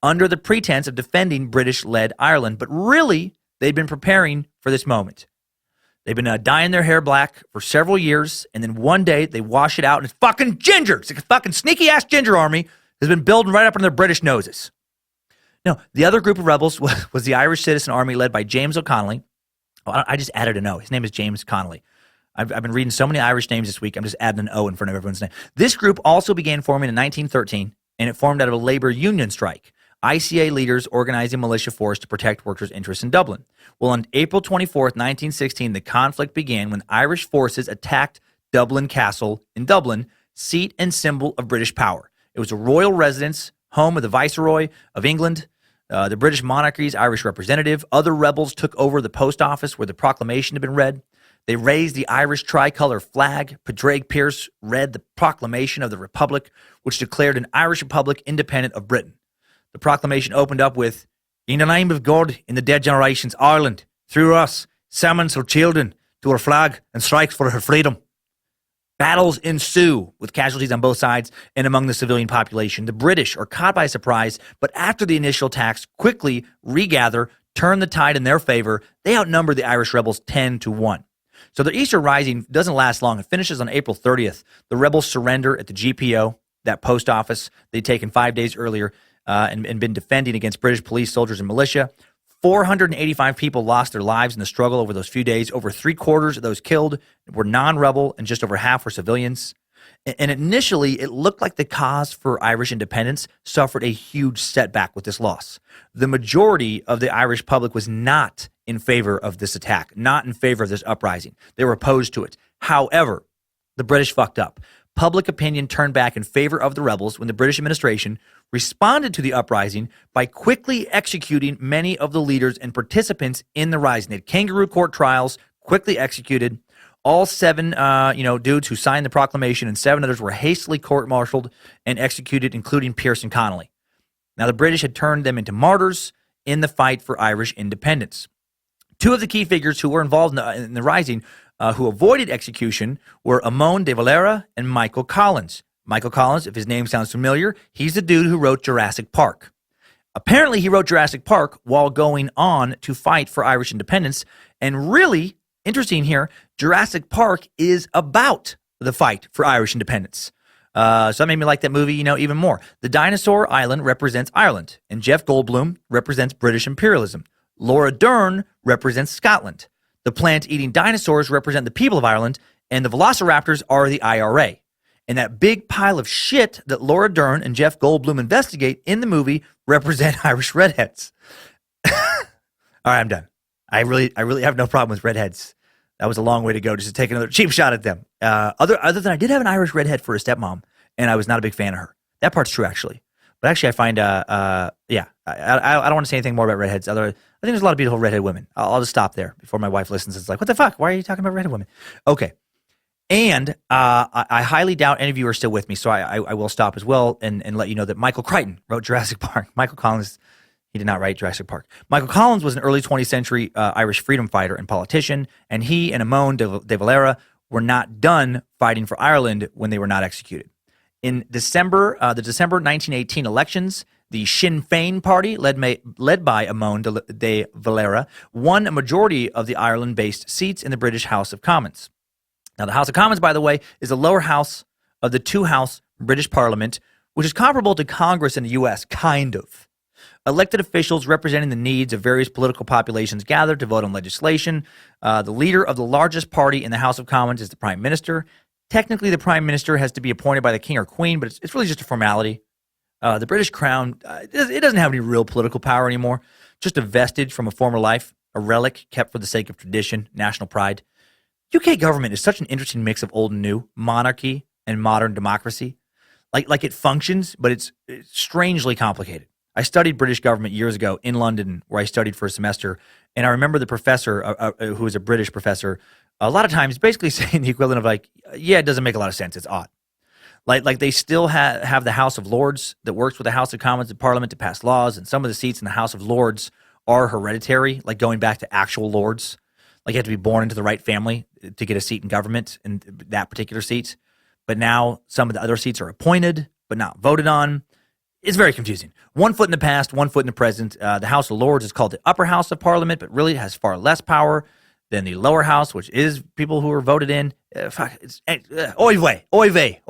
under the pretense of defending British-led Ireland. But really, they'd been preparing for this moment. They've been dyeing their hair black for several years, and then one day they wash it out, and it's fucking ginger. It's like a fucking sneaky-ass ginger army has been building right up under their British noses. No, the other group of rebels was the Irish Citizen Army led by James O'Connolly. Oh, I just added an O. His name is James Connolly. I've been reading so many Irish names this week, I'm just adding an O in front of everyone's name. This group also began forming in 1913, and it formed out of a labor union strike. ICA leaders organizing militia force to protect workers' interests in Dublin. Well, on April 24th, 1916, the conflict began when Irish forces attacked Dublin Castle in Dublin, seat and symbol of British power. It was a royal residence, home of the Viceroy of England, the British monarchy's Irish representative. Other rebels took over the post office where the proclamation had been read. They raised the Irish tricolor flag. Padraig Pearse read the proclamation of the Republic, which declared an Irish Republic independent of Britain. The proclamation opened up with, "In the name of God, in the dead generations, Ireland, through us, summons her children to her flag and strikes for her freedom." Battles ensue with casualties on both sides and among the civilian population. The British are caught by surprise, but after the initial attacks quickly regather, turn the tide in their favor. They outnumber the Irish rebels 10-1. So the Easter Rising doesn't last long. It finishes on April 30th. The rebels surrender at the GPO, that post office they'd taken 5 days earlier, and been defending against British police, soldiers, and militia. 485 people lost their lives in the struggle over those few days. Over 3/4 of those killed were non-rebel, and just over half were civilians. And initially, it looked like the cause for Irish independence suffered a huge setback with this loss. The majority of the Irish public was not in favor of this attack, not in favor of this uprising. They were opposed to it. However, the British fucked up. Public opinion turned back in favor of the rebels when the British administration responded to the uprising by quickly executing many of the leaders and participants in the rising. They had kangaroo court trials, quickly executed. All 7, dudes who signed the proclamation and 7 others were hastily court-martialed and executed, including Pearse and Connolly. Now, the British had turned them into martyrs in the fight for Irish independence. 2 of the key figures who were involved in the rising who avoided execution were Eamon de Valera and Michael Collins. Michael Collins, if his name sounds familiar, he's the dude who wrote Jurassic Park. Apparently, he wrote Jurassic Park while going on to fight for Irish independence. And really, interesting here, Jurassic Park is about the fight for Irish independence. So that made me like that movie, even more. The dinosaur island represents Ireland, and Jeff Goldblum represents British imperialism. Laura Dern represents Scotland. The plant-eating dinosaurs represent the people of Ireland, and the velociraptors are the IRA. And that big pile of shit that Laura Dern and Jeff Goldblum investigate in the movie represent Irish redheads. All right, I'm done. I really have no problem with redheads. That was a long way to go just to take another cheap shot at them. Other than I did have an Irish redhead for a stepmom, and I was not a big fan of her. That part's true, actually. But actually, I find, I don't want to say anything more about redheads. I think there's a lot of beautiful redhead women. I'll just stop there before my wife listens. It's like, what the fuck? Why are you talking about redhead women? Okay. And I highly doubt any of you are still with me, so I will stop as well and let you know that Michael Crichton wrote Jurassic Park. Michael Collins, he did not write Jurassic Park. Michael Collins was an early 20th century Irish freedom fighter and politician, and he and Eamon de Valera were not done fighting for Ireland when they were not executed. In the December 1918 elections, the Sinn Féin party, led by Eamon de Valera, won a majority of the Ireland-based seats in the British House of Commons. Now, the House of Commons, by the way, is the lower house of the two-house British Parliament, which is comparable to Congress in the U.S., kind of. Elected officials representing the needs of various political populations gathered to vote on legislation. The leader of the largest party in the House of Commons is the Prime Minister. Technically, the Prime Minister has to be appointed by the King or Queen, but it's really just a formality. The British Crown, it doesn't have any real political power anymore, just a vestige from a former life, a relic kept for the sake of tradition, national pride. UK government is such an interesting mix of old and new, monarchy and modern democracy. Like it functions, but it's strangely complicated. I studied British government years ago in London, where I studied for a semester, and I remember the professor, who was a British professor, a lot of times basically saying the equivalent of like, yeah, it doesn't make a lot of sense, it's odd. Like they still have the House of Lords that works with the House of Commons and Parliament to pass laws, and some of the seats in the House of Lords are hereditary, like going back to actual lords. Like you have to be born into the right family to get a seat in government in that particular seat. But now some of the other seats are appointed, but not voted on. It's very confusing. One foot in the past, one foot in the present. The House of Lords is called the upper house of Parliament, but really it has far less power than the lower house, which is people who are voted in. Oy vey.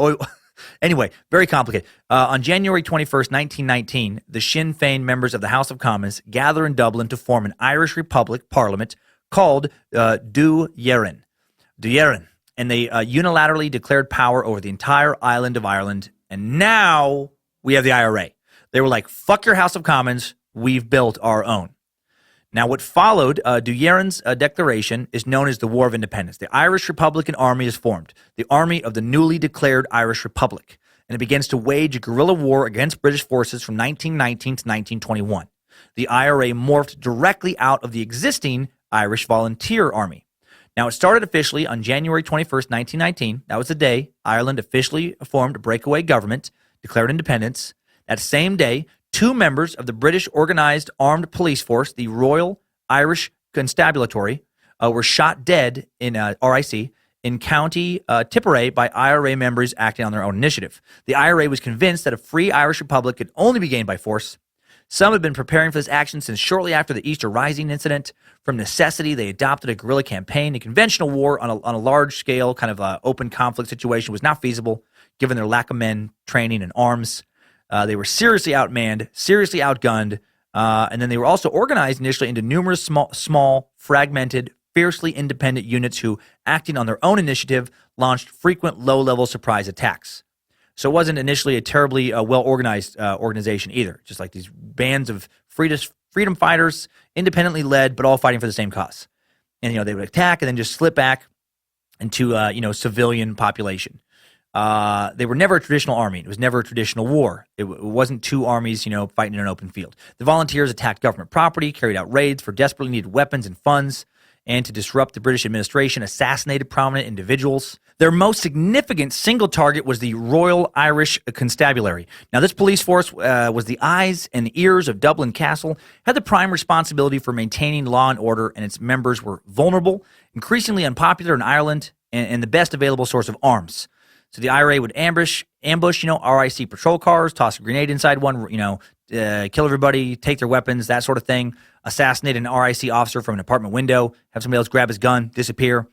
Anyway, very complicated. On January 21st, 1919, the Sinn Féin members of the House of Commons gather in Dublin to form an Irish Republic Parliament called Dú Éireann, and they unilaterally declared power over the entire island of Ireland. And now we have the IRA. They were like, fuck your House of Commons, we've built our own. Now, what followed Dú Éireann's declaration is known as the War of Independence. The Irish Republican Army is formed, the army of the newly declared Irish Republic, and it begins to wage a guerrilla war against British forces from 1919 to 1921. The IRA morphed directly out of the existing Irish Volunteer Army. Now, it started officially on January 21st, 1919. That was the day Ireland officially formed a breakaway government, declared independence. That same day, 2 members of the British Organized Armed Police Force, the Royal Irish Constabulary, were shot dead in RIC in County Tipperary by IRA members acting on their own initiative. The IRA was convinced that a free Irish Republic could only be gained by force. Some had been preparing for this action since shortly after the Easter Rising incident. From necessity, they adopted a guerrilla campaign. A conventional war on a large scale, kind of open conflict situation was not feasible, given their lack of men, training, and arms. They were seriously outmanned, seriously outgunned, and then they were also organized initially into numerous small, fragmented, fiercely independent units who, acting on their own initiative, launched frequent low-level surprise attacks. So it wasn't initially a terribly well-organized organization either, just like these bands of freedom fighters, independently led, but all fighting for the same cause. And, they would attack and then just slip back into, civilian population. They were never a traditional army. It was never a traditional war. It wasn't 2 armies, fighting in an open field. The volunteers attacked government property, carried out raids for desperately needed weapons and funds, and to disrupt the British administration, assassinated prominent individuals. Their most significant single target was the Royal Irish Constabulary. Now, this police force was the eyes and ears of Dublin Castle, had the prime responsibility for maintaining law and order, and its members were vulnerable, increasingly unpopular in Ireland, and the best available source of arms. So the IRA would ambush, RIC patrol cars, toss a grenade inside one, kill everybody, take their weapons, that sort of thing, assassinate an RIC officer from an apartment window, have somebody else grab his gun, disappear.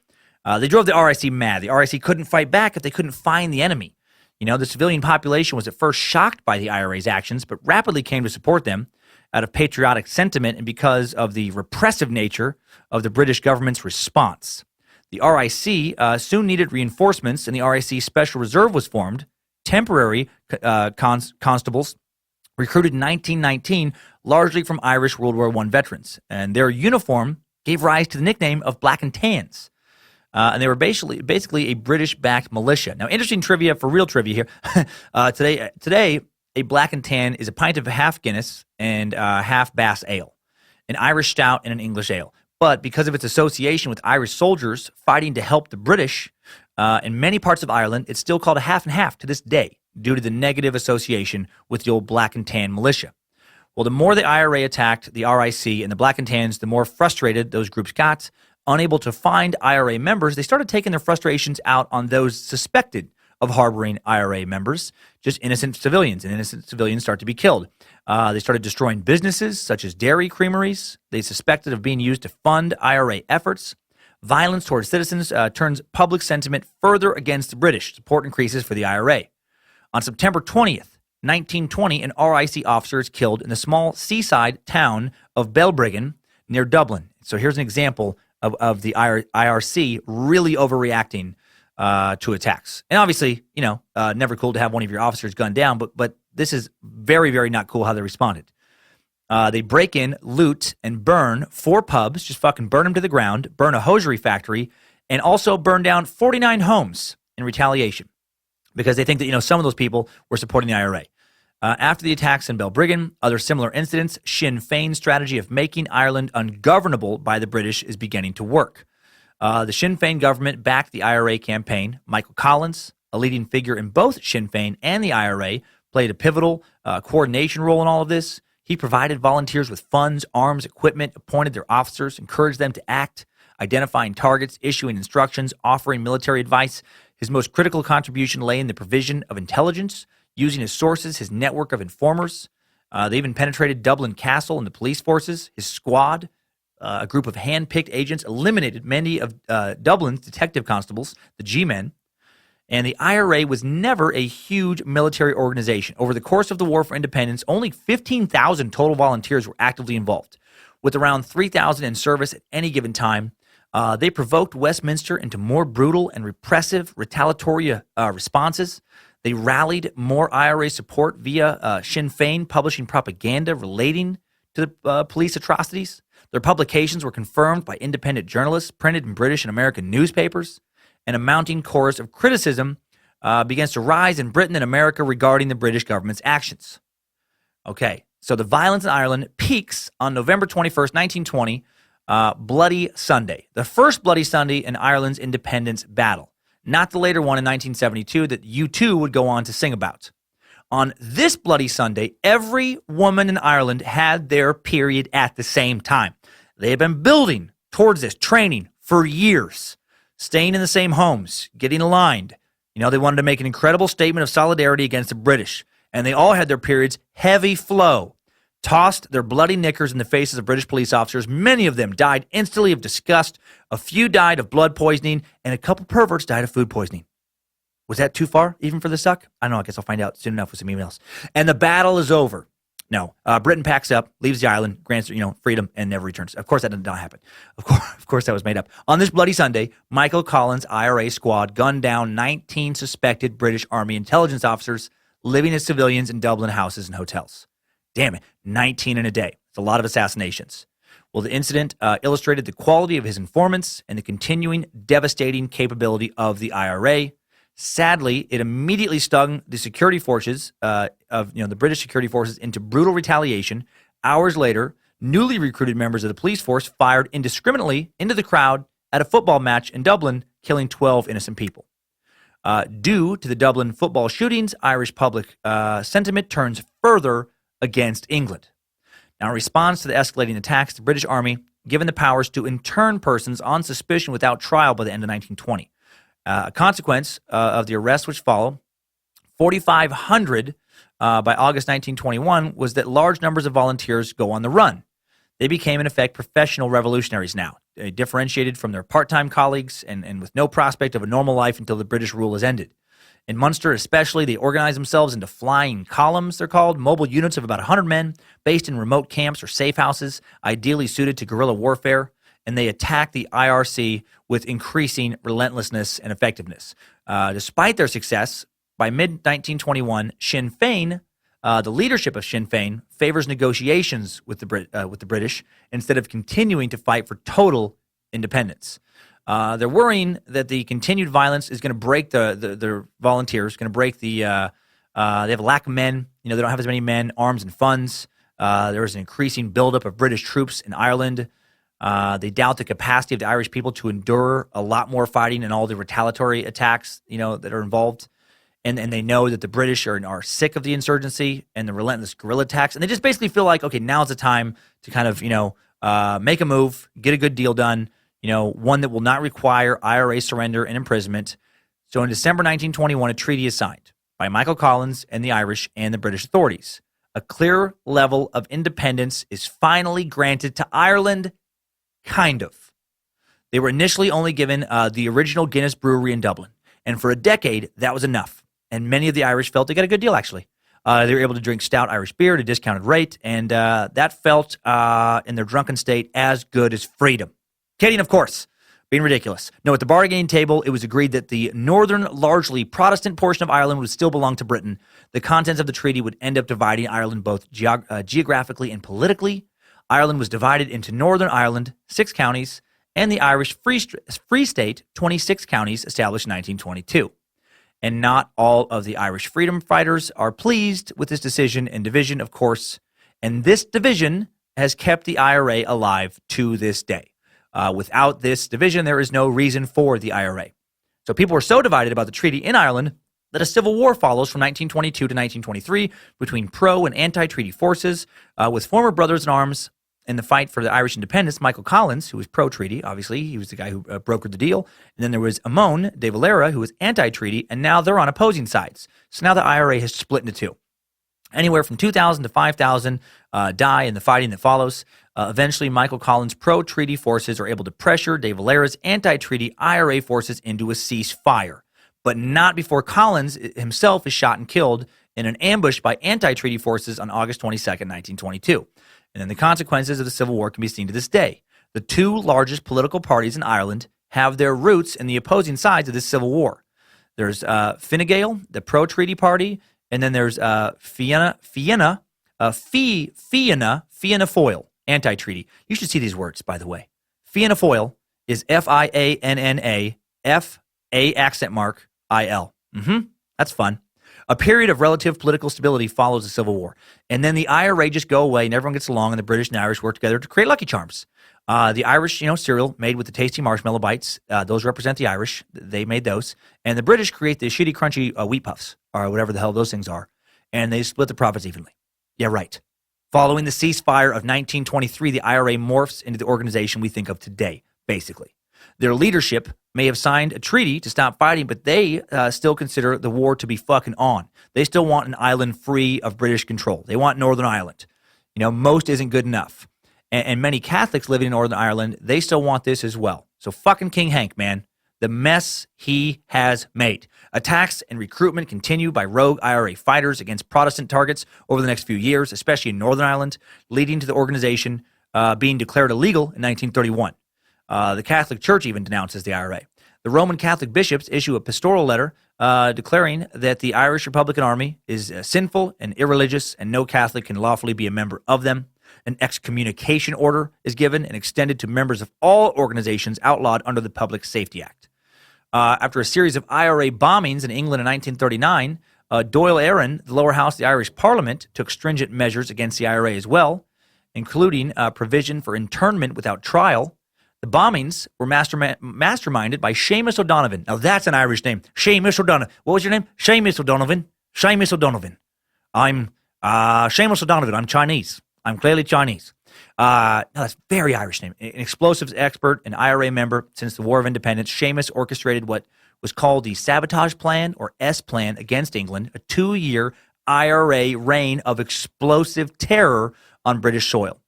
They drove the RIC mad. The RIC couldn't fight back if they couldn't find the enemy. The civilian population was at first shocked by the IRA's actions, but rapidly came to support them out of patriotic sentiment and because of the repressive nature of the British government's response. The RIC soon needed reinforcements, and the RIC Special Reserve was formed. Temporary constables recruited in 1919, largely from Irish World War I veterans, and their uniform gave rise to the nickname of Black and Tans. And they were basically a British-backed militia. Now, interesting trivia for real trivia here. Today, a black and tan is a pint of half Guinness and half Bass ale, an Irish stout, and an English ale. But because of its association with Irish soldiers fighting to help the British in many parts of Ireland, it's still called a half and half to this day due to the negative association with the old black and tan militia. Well, the more the IRA attacked the RIC and the black and tans, the more frustrated those groups got. Unable to find IRA members, they started taking their frustrations out on those suspected of harboring IRA members, just innocent civilians, and innocent civilians start to be killed. They started destroying businesses such as dairy creameries they suspected of being used to fund IRA efforts. Violence towards citizens turns public sentiment further against the British. Support increases for the IRA. On September 20th, 1920, an RIC officer is killed in the small seaside town of Belbriggan near Dublin. So here's an example of the IRC really overreacting to attacks. And obviously, never cool to have one of your officers gunned down, but this is very, very not cool how they responded. They break in, loot, and burn 4 pubs, just fucking burn them to the ground, burn a hosiery factory, and also burn down 49 homes in retaliation because they think that, some of those people were supporting the IRA. After the attacks in Belbriggan, other similar incidents, Sinn Féin's strategy of making Ireland ungovernable by the British is beginning to work. The Sinn Féin government backed the IRA campaign. Michael Collins, a leading figure in both Sinn Féin and the IRA, played a pivotal coordination role in all of this. He provided volunteers with funds, arms, equipment, appointed their officers, encouraged them to act, identifying targets, issuing instructions, offering military advice. His most critical contribution lay in the provision of intelligence, using his sources, his network of informers. They even penetrated Dublin Castle and the police forces. His squad, a group of hand-picked agents, eliminated many of Dublin's detective constables, the G-men. And the IRA was never a huge military organization. Over the course of the War for Independence, only 15,000 total volunteers were actively involved, with around 3,000 in service at any given time. They provoked Westminster into more brutal and repressive retaliatory responses. They rallied more IRA support via Sinn Féin publishing propaganda relating to the police atrocities. Their publications were confirmed by independent journalists printed in British and American newspapers. And a mounting chorus of criticism begins to rise in Britain and America regarding the British government's actions. Okay, so the violence in Ireland peaks on November 21st, 1920, Bloody Sunday, the first Bloody Sunday in Ireland's independence battle, not the later one in 1972 that U2 would go on to sing about. On this Bloody Sunday, every woman in Ireland had their period at the same time. They had been building towards this training for years. Staying in the same homes, getting aligned. They wanted to make an incredible statement of solidarity against the British. And they all had their periods heavy flow. Tossed their bloody knickers in the faces of British police officers. Many of them died instantly of disgust. A few died of blood poisoning. And a couple perverts died of food poisoning. Was that too far, even for the suck? I don't know. I guess I'll find out soon enough with some emails. And the battle is over. No, Britain packs up, leaves the island, grants freedom, and never returns. Of course, that did not happen. Of course, that was made up. On this Bloody Sunday, Michael Collins' IRA squad gunned down 19 suspected British Army intelligence officers living as civilians in Dublin houses and hotels. Damn it, 19 in a day. It's a lot of assassinations. Well, the incident illustrated the quality of his informants and the continuing devastating capability of the IRA. Sadly, it immediately stung the security forces the British security forces into brutal retaliation. Hours later, newly recruited members of the police force fired indiscriminately into the crowd at a football match in Dublin, killing 12 innocent people. Due to the Dublin football shootings, Irish public sentiment turns further against England. Now, in response to the escalating attacks, the British Army given the powers to intern persons on suspicion without trial by the end of 1920. A consequence of the arrests which follow, 4,500 by August 1921, was that large numbers of volunteers go on the run. They became, in effect, professional revolutionaries now, differentiated from their part-time colleagues and with no prospect of a normal life until the British rule is ended. In Munster especially, they organize themselves into flying columns, they're called, mobile units of about 100 men based in remote camps or safe houses, ideally suited to guerrilla warfare. And they attack the IRC with increasing relentlessness and effectiveness. Despite their success, by mid-1921, Sinn Féin, the leadership of Sinn Féin, favors negotiations with the British instead of continuing to fight for total independence. They're worrying that the continued violence is going to break the volunteers, going to break the They have a lack of men. They don't have as many men, arms, and funds. There is an increasing buildup of British troops in Ireland. They doubt the capacity of the Irish people to endure a lot more fighting and all the retaliatory attacks, that are involved. And they know that the British are sick of the insurgency and the relentless guerrilla attacks. And they just basically feel like, okay, now's the time to kind of, make a move, get a good deal done, one that will not require IRA surrender and imprisonment. So in December 1921, a treaty is signed by Michael Collins and the Irish and the British authorities. A clear level of independence is finally granted to Ireland, kind of. They were initially only given the original Guinness brewery in Dublin. And for a decade, that was enough. And many of the Irish felt they got a good deal, actually. They were able to drink stout Irish beer at a discounted rate, and that felt, in their drunken state, as good as freedom. Kidding, of course. Being ridiculous. No, at the bargaining table, it was agreed that the northern, largely Protestant portion of Ireland would still belong to Britain. The contents of the treaty would end up dividing Ireland both geographically and politically. Ireland was divided into Northern Ireland, 6 counties, and the Irish Free State, 26 counties, established in 1922. And not all of the Irish freedom fighters are pleased with this decision and division, of course. And this division has kept the IRA alive to this day. Without this division, there is no reason for the IRA. So people were so divided about the treaty in Ireland that a civil war follows from 1922 to 1923 between pro and anti-treaty forces, with former brothers in arms in the fight for the Irish independence, Michael Collins, who was pro-treaty, obviously, he was the guy who brokered the deal. And then there was Amon de Valera, who was anti-treaty, and now they're on opposing sides. So now the IRA has split into 2. Anywhere from 2,000 to 5,000 die in the fighting that follows. Eventually, Michael Collins' pro-treaty forces are able to pressure de Valera's anti-treaty IRA forces into a ceasefire, but not before Collins himself is shot and killed in an ambush by anti-treaty forces on August 22nd, 1922. And then the consequences of the Civil War can be seen to this day. The 2 largest political parties in Ireland have their roots in the opposing sides of this Civil War. There's Fine Gael, the pro-treaty party, and then there's Fianna Fáil, anti-treaty. You should see these words, by the way. Fianna Fáil is Fianna, F-A accent mark, I-L. That's fun. A period of relative political stability follows the Civil War. And then the IRA just go away and everyone gets along and the British and Irish work together to create Lucky Charms. The Irish, cereal made with the tasty marshmallow bites. Those represent the Irish. They made those. And the British create the shitty, crunchy wheat puffs or whatever the hell those things are. And they split the profits evenly. Yeah, right. Following the ceasefire of 1923, the IRA morphs into the organization we think of today, basically. Their leadership may have signed a treaty to stop fighting, but they still consider the war to be fucking on. They still want an island free of British control. They want Northern Ireland. Most isn't good enough. And many Catholics living in Northern Ireland, they still want this as well. So fucking King Hank, man. The mess he has made. Attacks and recruitment continue by rogue IRA fighters against Protestant targets over the next few years, especially in Northern Ireland, leading to the organization being declared illegal in 1931. The Catholic Church even denounces the IRA. The Roman Catholic bishops issue a pastoral letter declaring that the Irish Republican Army is sinful and irreligious and no Catholic can lawfully be a member of them. An excommunication order is given and extended to members of all organizations outlawed under the Public Safety Act. After a series of IRA bombings in England in 1939, Doyle Aaron, the lower house of the Irish Parliament, took stringent measures against the IRA as well, including provision for internment without trial. The bombings were masterminded by Seamus O'Donovan. Now that's an Irish name. Seamus O'Donovan. What was your name? Seamus O'Donovan. Seamus O'Donovan. I'm Seamus O'Donovan. I'm Chinese. I'm clearly Chinese. No, that's a very Irish name. An explosives expert, an IRA member since the War of Independence, Seamus orchestrated what was called the Sabotage Plan, or S Plan, against England, a 2-year IRA reign of explosive terror on British soil.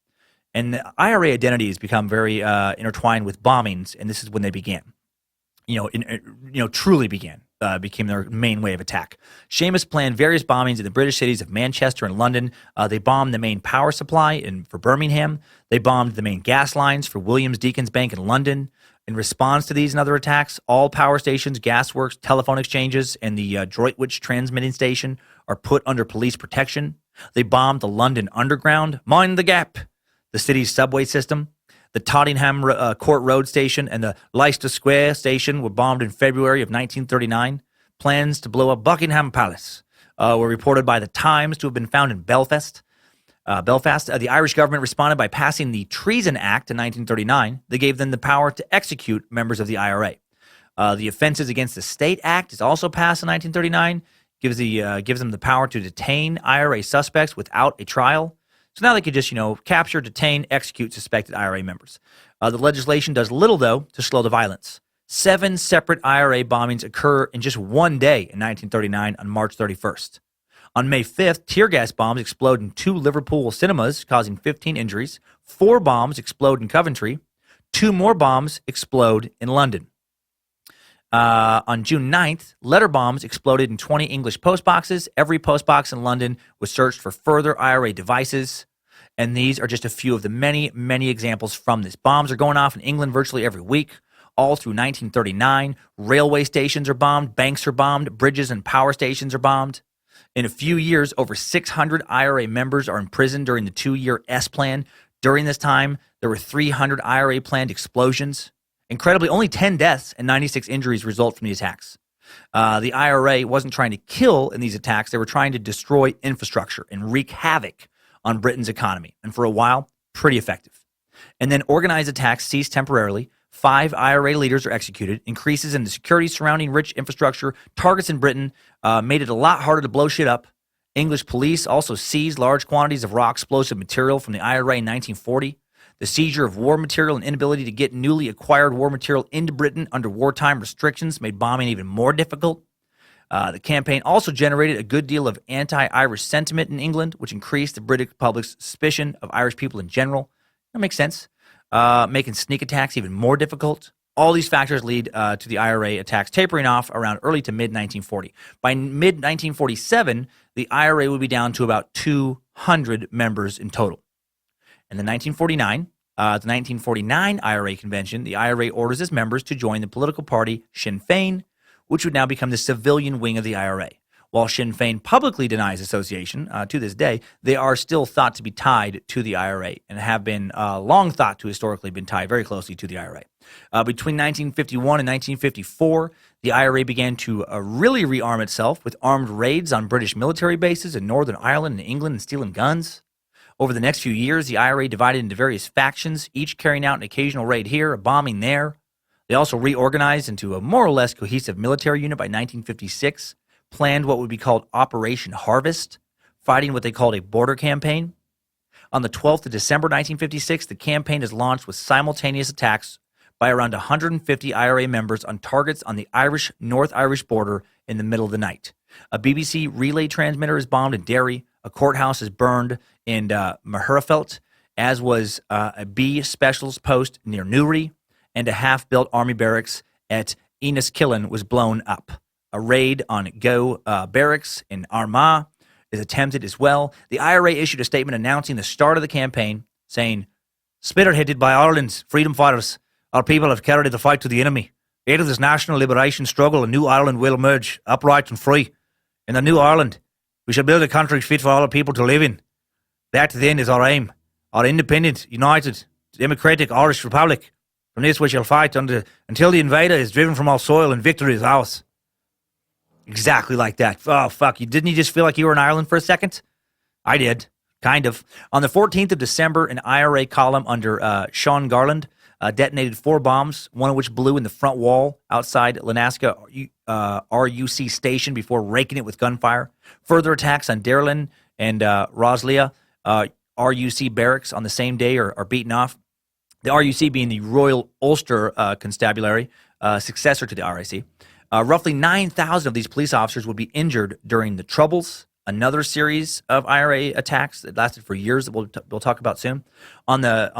And the IRA identity has become very intertwined with bombings, and this is when they began. Truly began. Became their main way of attack. Seamus planned various bombings in the British cities of Manchester and London. They bombed the main power supply for Birmingham. They bombed the main gas lines for Williams Deacon's Bank in London. In response to these and other attacks, all power stations, gasworks, telephone exchanges, and the Droitwich transmitting station are put under police protection. They bombed the London Underground, Mind the Gap, the city's subway system. The Tottenham Court Road station and the Leicester Square station were bombed in February of 1939. Plans to blow up Buckingham Palace were reported by the Times to have been found in Belfast. The Irish government responded by passing the Treason Act in 1939 that gave them the power to execute members of the IRA. The Offenses Against the State Act is also passed in 1939, gives them the power to detain IRA suspects without a trial. So now they could just, capture, detain, execute suspected IRA members. The legislation does little, though, to slow the violence. 7 separate IRA bombings occur in just one day in 1939 on March 31st. On May 5th, tear gas bombs explode in 2 Liverpool cinemas, causing 15 injuries. 4 bombs explode in Coventry. 2 more bombs explode in London. On June 9th, letter bombs exploded in 20 English postboxes. Every postbox in London was searched for further IRA devices. And these are just a few of the many, many examples from this. Bombs are going off in England virtually every week, all through 1939. Railway stations are bombed. Banks are bombed. Bridges and power stations are bombed. In a few years, over 600 IRA members are imprisoned during the 2-year S plan. During this time, there were 300 IRA planned explosions. Incredibly, only 10 deaths and 96 injuries result from the attacks. The IRA wasn't trying to kill in these attacks. They were trying to destroy infrastructure and wreak havoc on Britain's economy. And for a while, pretty effective. And then organized attacks ceased temporarily. 5 IRA leaders are executed. Increases in the security surrounding rich infrastructure, targets in Britain, made it a lot harder to blow shit up. English police also seized large quantities of raw explosive material from the IRA in 1940. The seizure of war material and inability to get newly acquired war material into Britain under wartime restrictions made bombing even more difficult. The campaign also generated a good deal of anti-Irish sentiment in England, which increased the British public's suspicion of Irish people in general. That makes sense. Making sneak attacks even more difficult. All these factors lead to the IRA attacks tapering off around early to mid-1940. By mid-1947, the IRA would be down to about 200 members in total. And then 1949 IRA convention, the IRA orders its members to join the political party Sinn Féin, which would now become the civilian wing of the IRA. While Sinn Féin publicly denies association, to this day, they are still thought to be tied to the IRA and have been long thought to historically been tied very closely to the IRA. Between 1951 and 1954, the IRA began to really rearm itself with armed raids on British military bases in Northern Ireland and England and stealing guns. Over the next few years, the IRA divided into various factions, each carrying out an occasional raid here, a bombing there. They also reorganized into a more or less cohesive military unit by 1956, planned what would be called Operation Harvest, fighting what they called a border campaign. On the 12th of December 1956, the campaign is launched with simultaneous attacks by around 150 IRA members on targets on the North Irish border in the middle of the night. A BBC relay transmitter is bombed in Derry. A courthouse is burned in Maherafelt, as was a B specials post near Newry, and a half-built army barracks at Enniskillen was blown up. A raid on Go barracks in Armagh is attempted as well. The IRA issued a statement announcing the start of the campaign, saying, "Spearheaded by Ireland's freedom fighters, our people have carried the fight to the enemy. Out of this national liberation struggle, a new Ireland will emerge, upright and free. In the new Ireland, we shall build a country fit for all our people to live in. That then is our aim, our independent, united, democratic Irish Republic. From this we shall fight until the invader is driven from our soil and victory is ours." Exactly like that. Oh, fuck. Didn't you just feel like you were in Ireland for a second? I did. Kind of. On the 14th of December, an IRA column under Sean Garland detonated 4 bombs, one of which blew in the front wall outside Lenaska RUC station before raking it with gunfire. Further attacks on Derlin and Roslia RUC barracks on the same day are beaten off. The RUC being the Royal Ulster Constabulary, successor to the RIC. Roughly 9,000 of these police officers would be injured during the Troubles, another series of IRA attacks that lasted for years that we'll talk about soon. On the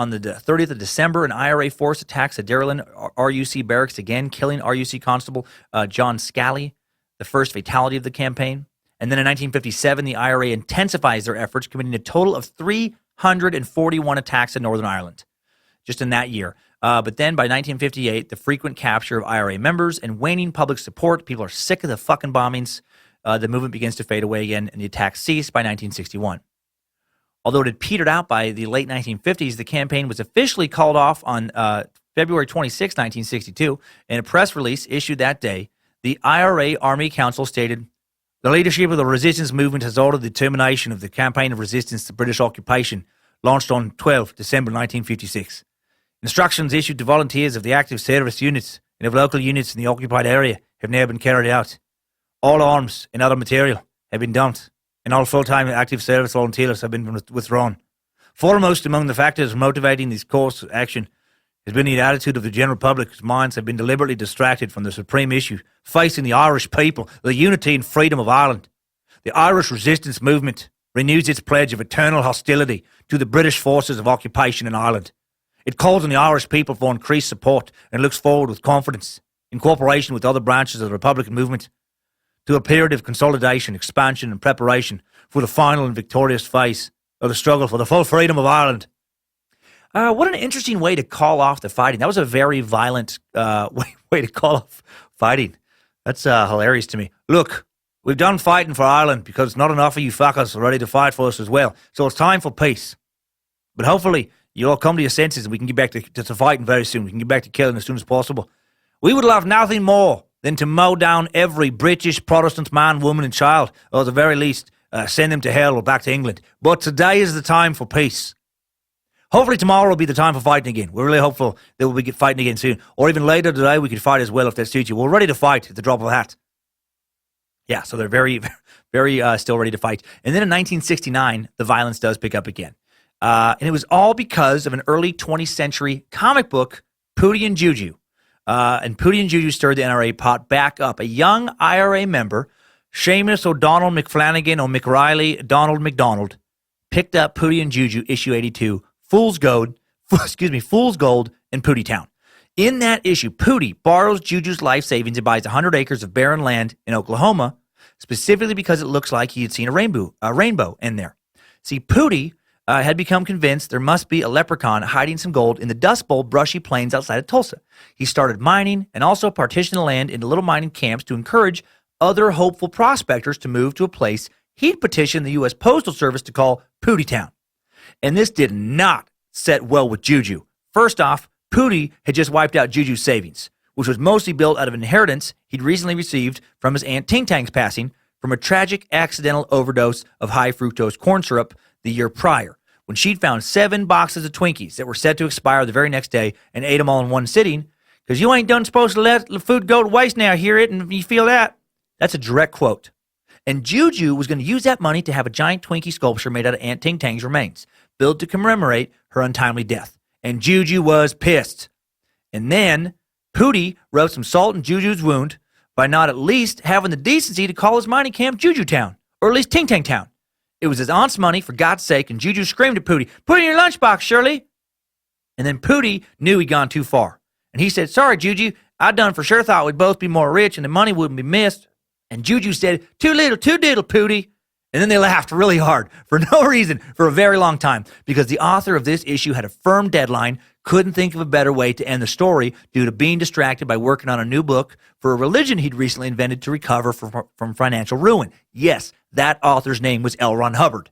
30th of December, an IRA force attacks a Derlin RUC barracks again, killing RUC Constable John Scally, the first fatality of the campaign. And then in 1957, the IRA intensifies their efforts, committing a total of 341 attacks in Northern Ireland just in that year. But then by 1958, the frequent capture of IRA members and waning public support, people are sick of the fucking bombings, the movement begins to fade away again, and the attacks ceased by 1961. Although it had petered out by the late 1950s, the campaign was officially called off on February 26, 1962. In a press release issued that day, the IRA Army Council stated, The leadership of the resistance movement has ordered the termination of the campaign of resistance to British occupation launched on 12 December 1956. Instructions issued to volunteers of the active service units and of local units in the occupied area have now been carried out. All arms and other material have been dumped, and all full-time active service volunteers have been withdrawn. Foremost among the factors motivating this course of action has been the attitude of the general public, whose minds have been deliberately distracted from the supreme issue facing the Irish people, the unity and freedom of Ireland. The Irish resistance movement renews its pledge of eternal hostility to the British forces of occupation in Ireland. It calls on the Irish people for increased support and looks forward with confidence, in cooperation with other branches of the Republican movement, to a period of consolidation, expansion and preparation for the final and victorious phase of the struggle for the full freedom of Ireland. What an interesting way to call off the fighting. That was a very violent way to call off fighting. That's hilarious to me. Look, we've done fighting for Ireland because not enough of you fuckers are ready to fight for us as well. So it's time for peace. But hopefully you all come to your senses and we can get back to fighting very soon. We can get back to killing as soon as possible. We would love nothing more than to mow down every British Protestant man, woman and child, or at the very least, send them to hell or back to England. But today is the time for peace. Hopefully tomorrow will be the time for fighting again. We're really hopeful that we'll be fighting again soon. Or even later today, we could fight as well if that suits you. We're ready to fight at the drop of a hat. Yeah, so they're very, very still ready to fight. And then in 1969, the violence does pick up again. And it was all because of an early 20th century comic book, Pootie and Juju. And Pootie and Juju stirred the NRA pot back up. A young IRA member, Seamus O'Donnell McFlanagan or McRiley Donald McDonald, picked up Pootie and Juju, issue 82, Fool's Gold, and Pootie Town. In that issue, Pootie borrows Juju's life savings and buys 100 acres of barren land in Oklahoma, specifically because it looks like he had seen a rainbow in there. See, Pootie had become convinced there must be a leprechaun hiding some gold in the Dust Bowl brushy plains outside of Tulsa. He started mining and also partitioned the land into little mining camps to encourage other hopeful prospectors to move to a place he'd petitioned the U.S. Postal Service to call Pootie Town. And this did not set well with Juju. First off, Pootie had just wiped out Juju's savings, which was mostly built out of inheritance he'd recently received from his Aunt Ting Tang's passing from a tragic accidental overdose of high fructose corn syrup the year prior, when she'd found 7 boxes of Twinkies that were set to expire the very next day and ate them all in one sitting, because you ain't done supposed to let the food go to waste now, hear it, and you feel that. That's a direct quote. And Juju was going to use that money to have a giant Twinkie sculpture made out of Aunt Ting Tang's remains, built to commemorate her untimely death. And Juju was pissed. And then Pootie rubbed some salt in Juju's wound by not at least having the decency to call his mining camp Juju Town, or at least Ting Tang Town. It was his aunt's money, for God's sake, and Juju screamed at Pootie, "Put it in your lunchbox, Shirley." And then Pootie knew he'd gone too far. And he said, "Sorry, Juju, I done for sure thought we'd both be more rich and the money wouldn't be missed." And Juju said, "Too little, too diddle, Pootie." And then they laughed really hard for no reason for a very long time, because the author of this issue had a firm deadline, couldn't think of a better way to end the story due to being distracted by working on a new book for a religion he'd recently invented to recover from financial ruin. Yes, that author's name was L. Ron Hubbard.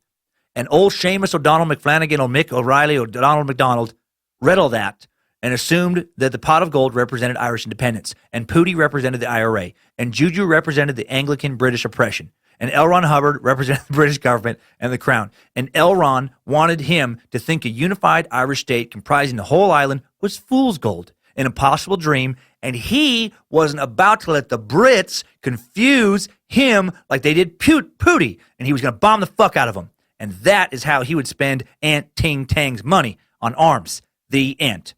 And old Seamus O'Donnell McFlanagan or Mick O'Reilly or Donald McDonald read all that and assumed that the pot of gold represented Irish independence, and Pootie represented the IRA, and Juju represented the Anglican British oppression, and L. Ron Hubbard represented the British government and the crown. And L. Ron wanted him to think a unified Irish state comprising the whole island was fool's gold, an impossible dream, and he wasn't about to let the Brits confuse him like they did Pootie, and he was going to bomb the fuck out of them. And that is how he would spend Aunt Ting Tang's money on arms. The end.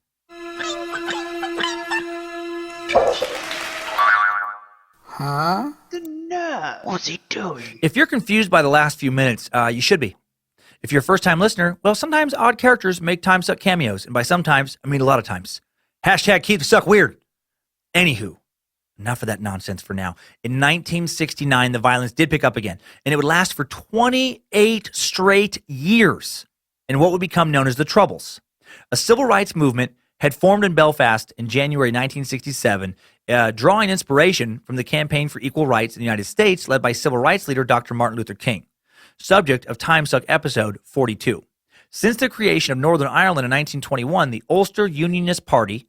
Huh? What's he doing? If you're confused by the last few minutes, you should be. If you're a first-time listener, well, sometimes odd characters make Timesuck cameos, and by sometimes, I mean a lot of times. Hashtag keep the suck weird. Anywho, enough of that nonsense for now. In 1969, the violence did pick up again, and it would last for 28 straight years in what would become known as the Troubles. A civil rights movement had formed in Belfast in January 1967, drawing inspiration from the Campaign for Equal Rights in the United States, led by civil rights leader Dr. Martin Luther King. Subject of Timesuck episode 42. Since the creation of Northern Ireland in 1921, the Ulster Unionist Party,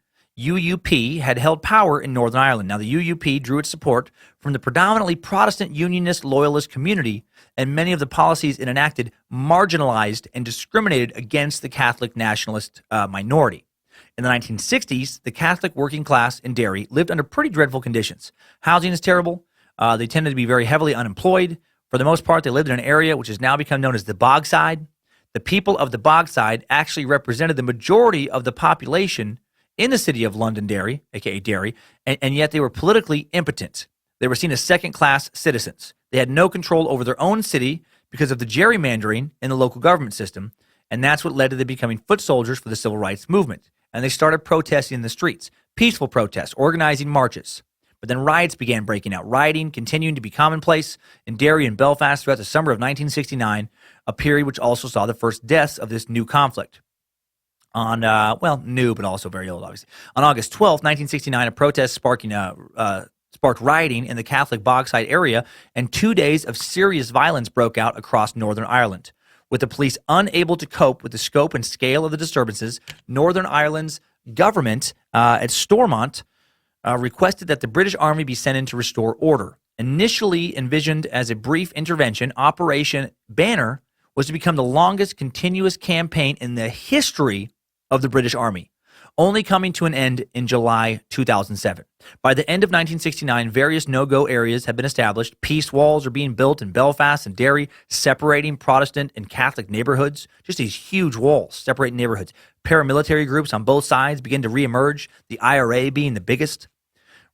UUP had held power in Northern Ireland. Now, the UUP drew its support from the predominantly Protestant Unionist loyalist community, and many of the policies it enacted marginalized and discriminated against the Catholic nationalist minority. In the 1960s, the Catholic working class in Derry lived under pretty dreadful conditions. Housing is terrible. They tended to be very heavily unemployed. For the most part, they lived in an area which has now become known as the Bogside. The people of the Bogside actually represented the majority of the population in the city of Londonderry, aka Derry, and yet they were politically impotent. They were seen as second-class citizens. They had no control over their own city because of the gerrymandering in the local government system, and that's what led to them becoming foot soldiers for the civil rights movement. And they started protesting in the streets, peaceful protests, organizing marches. But then riots began breaking out, rioting continuing to be commonplace in Derry and Belfast throughout the summer of 1969, a period which also saw the first deaths of this new conflict. On, new, but also very old, obviously. On August 12th, 1969, a protest sparked rioting in the Catholic Bogside area, and 2 days of serious violence broke out across Northern Ireland. With the police unable to cope with the scope and scale of the disturbances, Northern Ireland's government at Stormont requested that the British Army be sent in to restore order. Initially envisioned as a brief intervention, Operation Banner was to become the longest continuous campaign in the history of the British Army, only coming to an end in July 2007. By the end of 1969, various no-go areas have been established. Peace walls are being built in Belfast and Derry, separating Protestant and Catholic neighborhoods. Just these huge walls separating neighborhoods. Paramilitary groups on both sides begin to reemerge, the IRA being the biggest.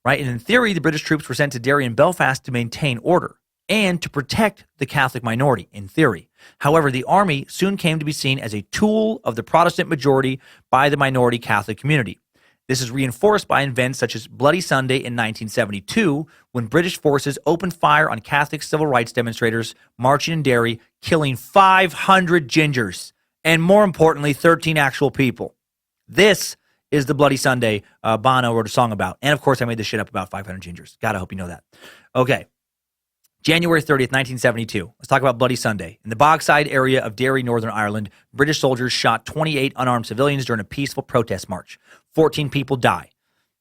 Right? And in theory, the British troops were sent to Derry and Belfast to maintain order and to protect the Catholic minority, in theory. However, the army soon came to be seen as a tool of the Protestant majority by the minority Catholic community. This is reinforced by events such as Bloody Sunday in 1972, when British forces opened fire on Catholic civil rights demonstrators marching in Derry, killing 500 gingers, and more importantly, 13 actual people. This is the Bloody Sunday Bono wrote a song about. And of course, I made this shit up about 500 gingers. God, I hope you know that. Okay. January 30th, 1972. Let's talk about Bloody Sunday. In the Bogside area of Derry, Northern Ireland, British soldiers shot 28 unarmed civilians during a peaceful protest march. 14 people die,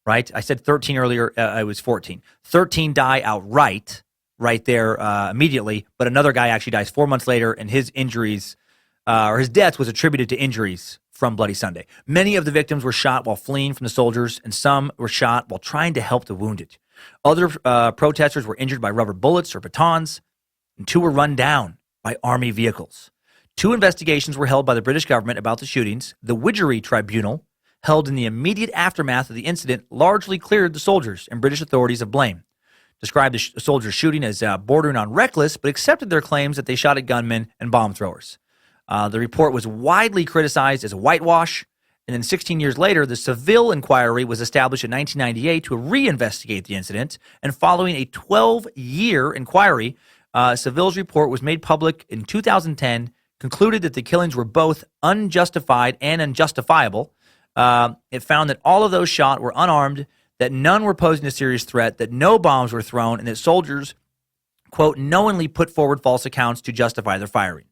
right? I said 13 earlier. It was 14. 13 die outright right there immediately, but another guy actually dies 4 months later, and his injuries, or his death was attributed to injuries from Bloody Sunday. Many of the victims were shot while fleeing from the soldiers, and some were shot while trying to help the wounded. Other protesters were injured by rubber bullets or batons, and 2 were run down by army vehicles. 2 investigations were held by the British government about the shootings. The Widgery Tribunal, held in the immediate aftermath of the incident, largely cleared the soldiers and British authorities of blame, described the soldiers' shooting as bordering on reckless, but accepted their claims that they shot at gunmen and bomb throwers. The report was widely criticized as a whitewash, and then 16 years later, the Seville inquiry was established in 1998 to reinvestigate the incident, and following a 12-year inquiry, Seville's report was made public in 2010, concluded that the killings were both unjustified and unjustifiable. It found that all of those shot were unarmed, that none were posing a serious threat, that no bombs were thrown, and that soldiers, quote, knowingly put forward false accounts to justify their firing.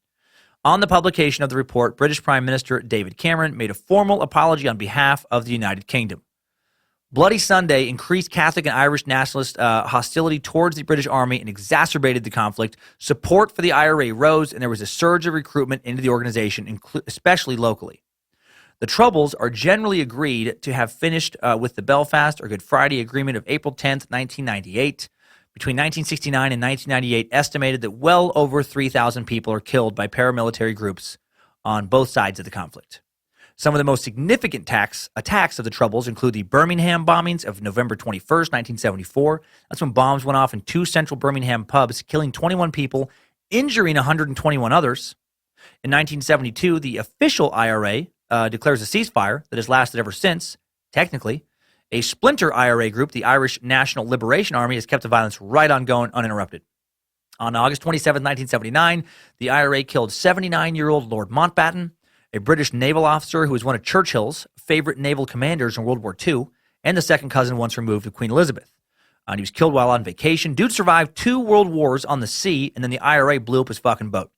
On the publication of the report, British Prime Minister David Cameron made a formal apology on behalf of the United Kingdom. Bloody Sunday increased Catholic and Irish nationalist hostility towards the British Army and exacerbated the conflict. Support for the IRA rose, and there was a surge of recruitment into the organization, especially locally. The Troubles are generally agreed to have finished with the Belfast or Good Friday Agreement of April 10th, 1998. Between 1969 and 1998, estimated that well over 3,000 people are killed by paramilitary groups on both sides of the conflict. Some of the most significant attacks of the Troubles include the Birmingham bombings of November 21st, 1974. That's when bombs went off in 2 central Birmingham pubs, killing 21 people, injuring 121 others. In 1972, the official IRA declares a ceasefire that has lasted ever since, technically. A splinter IRA group, the Irish National Liberation Army, has kept the violence right on going uninterrupted. On August 27, 1979, the IRA killed 79-year-old Lord Mountbatten, a British naval officer who was one of Churchill's favorite naval commanders in World War II, and the second cousin once removed of Queen Elizabeth. And he was killed while on vacation. Dude survived 2 world wars on the sea, and then the IRA blew up his fucking boat.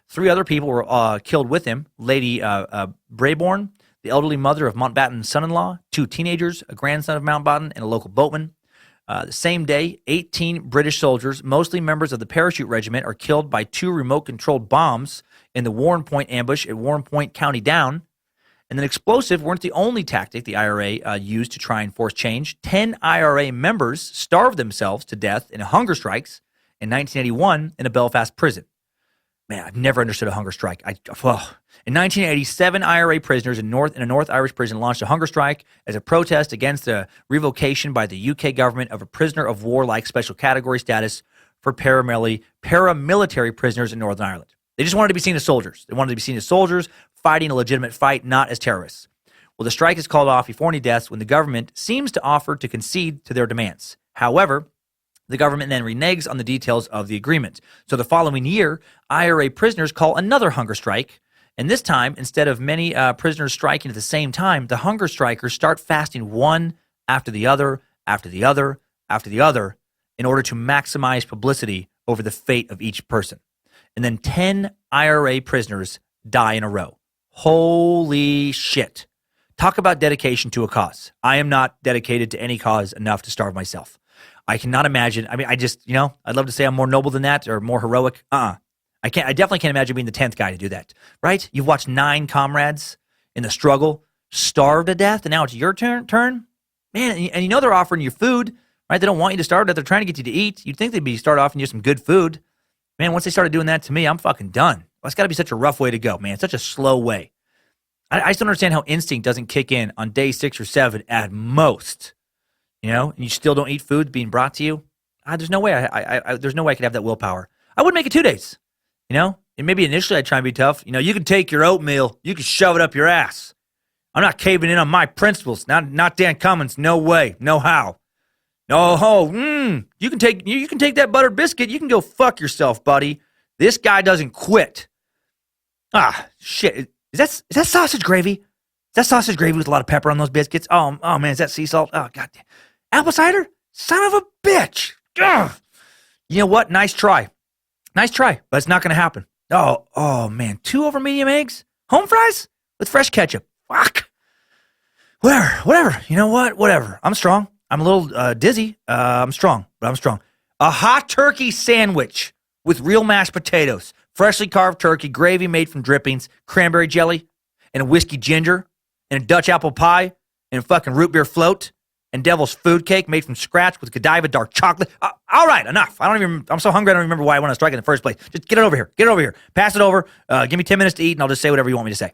3 other people were killed with him. Lady Brabourne, the elderly mother of Mountbatten's son-in-law, 2 teenagers, a grandson of Mountbatten, and a local boatman. The same day, 18 British soldiers, mostly members of the parachute regiment, are killed by 2 remote-controlled bombs in the Warren Point ambush at Warren Point, County Down. And then explosives weren't the only tactic the IRA used to try and force change. 10 IRA members starved themselves to death in hunger strikes in 1981 in a Belfast prison. Man, I've never understood a hunger strike. In 1987, IRA prisoners in a North Irish prison launched a hunger strike as a protest against the revocation by the UK government of a prisoner of war-like special category status for paramilitary prisoners in Northern Ireland. They just wanted to be seen as soldiers. They wanted to be seen as soldiers fighting a legitimate fight, not as terrorists. Well, the strike is called off before any deaths when the government seems to offer to concede to their demands. However, the government then reneges on the details of the agreement. So the following year, IRA prisoners call another hunger strike. And this time, instead of many prisoners striking at the same time, the hunger strikers start fasting one after the other, after the other, after the other, in order to maximize publicity over the fate of each person. And then 10 IRA prisoners die in a row. Holy shit. Talk about dedication to a cause. I am not dedicated to any cause enough to starve myself. I cannot imagine. I mean, I'd love to say I'm more noble than that or more heroic. I definitely can't imagine being the 10th guy to do that, right? You've watched 9 comrades in the struggle starve to death, and now it's your turn. Man, and you know they're offering you food, right? They don't want you to starve to death. They're trying to get you to eat. You'd think they'd start offering you some good food. Man, once they started doing that to me, I'm fucking done. Well, it's got to be such a rough way to go, man. Such a slow way. I just don't understand how instinct doesn't kick in on day 6 or 7 at most. And you still don't eat food being brought to you. There's no way. There's no way I could have that willpower. I would make it 2 days. And maybe initially I'd try and be tough. You can take your oatmeal, you can shove it up your ass. I'm not caving in on my principles. Not Dan Cummins. No way. No how. You can take that buttered biscuit. You can go fuck yourself, buddy. This guy doesn't quit. Shit. Is that sausage gravy? Is that sausage gravy with a lot of pepper on those biscuits? Oh man, is that sea salt? Oh, God damn. Apple cider? Son of a bitch. Ugh. You know what? Nice try, but it's not going to happen. Oh man. 2 over medium eggs? Home fries? With fresh ketchup. Fuck. Whatever. You know what? Whatever. I'm strong. I'm a little dizzy. I'm strong, but I'm strong. A hot turkey sandwich with real mashed potatoes, freshly carved turkey, gravy made from drippings, cranberry jelly, and a whiskey ginger, and a Dutch apple pie, and a fucking root beer float, and devil's food cake made from scratch with Godiva dark chocolate. All right, enough. I'm so hungry I don't remember why I went on strike in the first place. Just get it over here. Pass it over. Give me 10 minutes to eat, and I'll just say whatever you want me to say.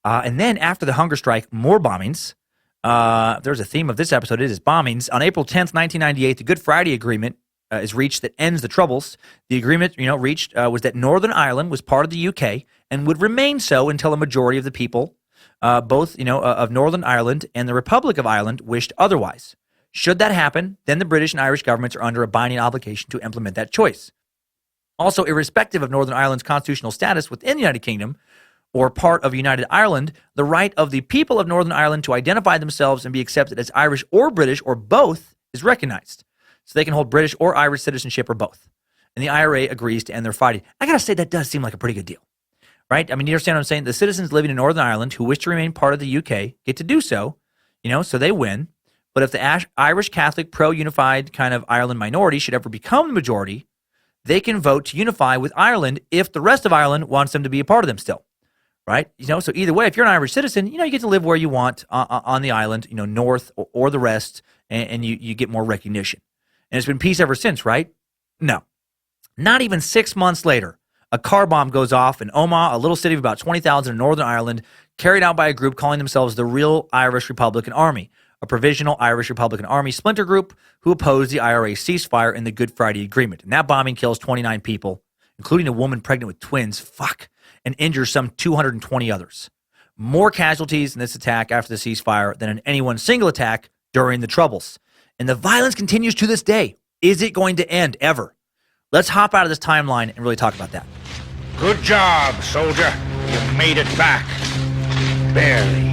And then after the hunger strike, more bombings. There's a theme of this episode. It is bombings. On April 10th, 1998, the Good Friday Agreement is reached that ends the Troubles. The agreement, reached was that Northern Ireland was part of the UK and would remain so until a majority of the people, both of Northern Ireland and the Republic of Ireland, wished otherwise. Should that happen, then the British and Irish governments are under a binding obligation to implement that choice. Also, irrespective of Northern Ireland's constitutional status within the United Kingdom or part of United Ireland, the right of the people of Northern Ireland to identify themselves and be accepted as Irish or British or both is recognized. So they can hold British or Irish citizenship or both. And the IRA agrees to end their fighting. I got to say, that does seem like a pretty good deal, right? I mean, you understand what I'm saying? The citizens living in Northern Ireland who wish to remain part of the UK get to do so, so they win. But if the Irish Catholic pro-unified kind of Ireland minority should ever become the majority, they can vote to unify with Ireland if the rest of Ireland wants them to be a part of them still, right? So either way, if you're an Irish citizen, you get to live where you want on the island, north or the rest, and you get more recognition. And it's been peace ever since, right? No. Not even 6 months later, a car bomb goes off in Omagh, a little city of about 20,000 in Northern Ireland, carried out by a group calling themselves the Real Irish Republican Army, a provisional Irish Republican Army splinter group who opposed the IRA ceasefire in the Good Friday Agreement. And that bombing kills 29 people, including a woman pregnant with twins, and injures some 220 others. More casualties in this attack after the ceasefire than in any one single attack during the Troubles. And the violence continues to this day. Is it going to end ever? Let's hop out of this timeline and really talk about that. Good job, soldier. You made it back. Barely.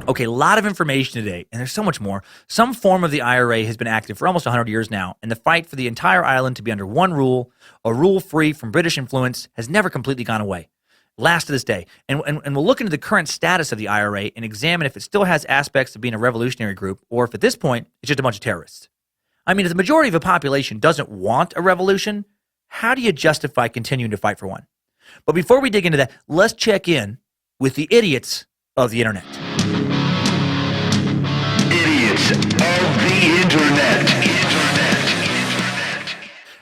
Okay, a lot of information today, and there's so much more. Some form of the IRA has been active for almost 100 years now, and the fight for the entire island to be under one rule, a rule free from British influence, has never completely gone away. Last to this day. And we'll look into the current status of the IRA and examine if it still has aspects of being a revolutionary group, or if at this point, it's just a bunch of terrorists. I mean, if the majority of the population doesn't want a revolution, how do you justify continuing to fight for one? But before we dig into that, let's check in with the idiots of the internet. Idiots of the internet.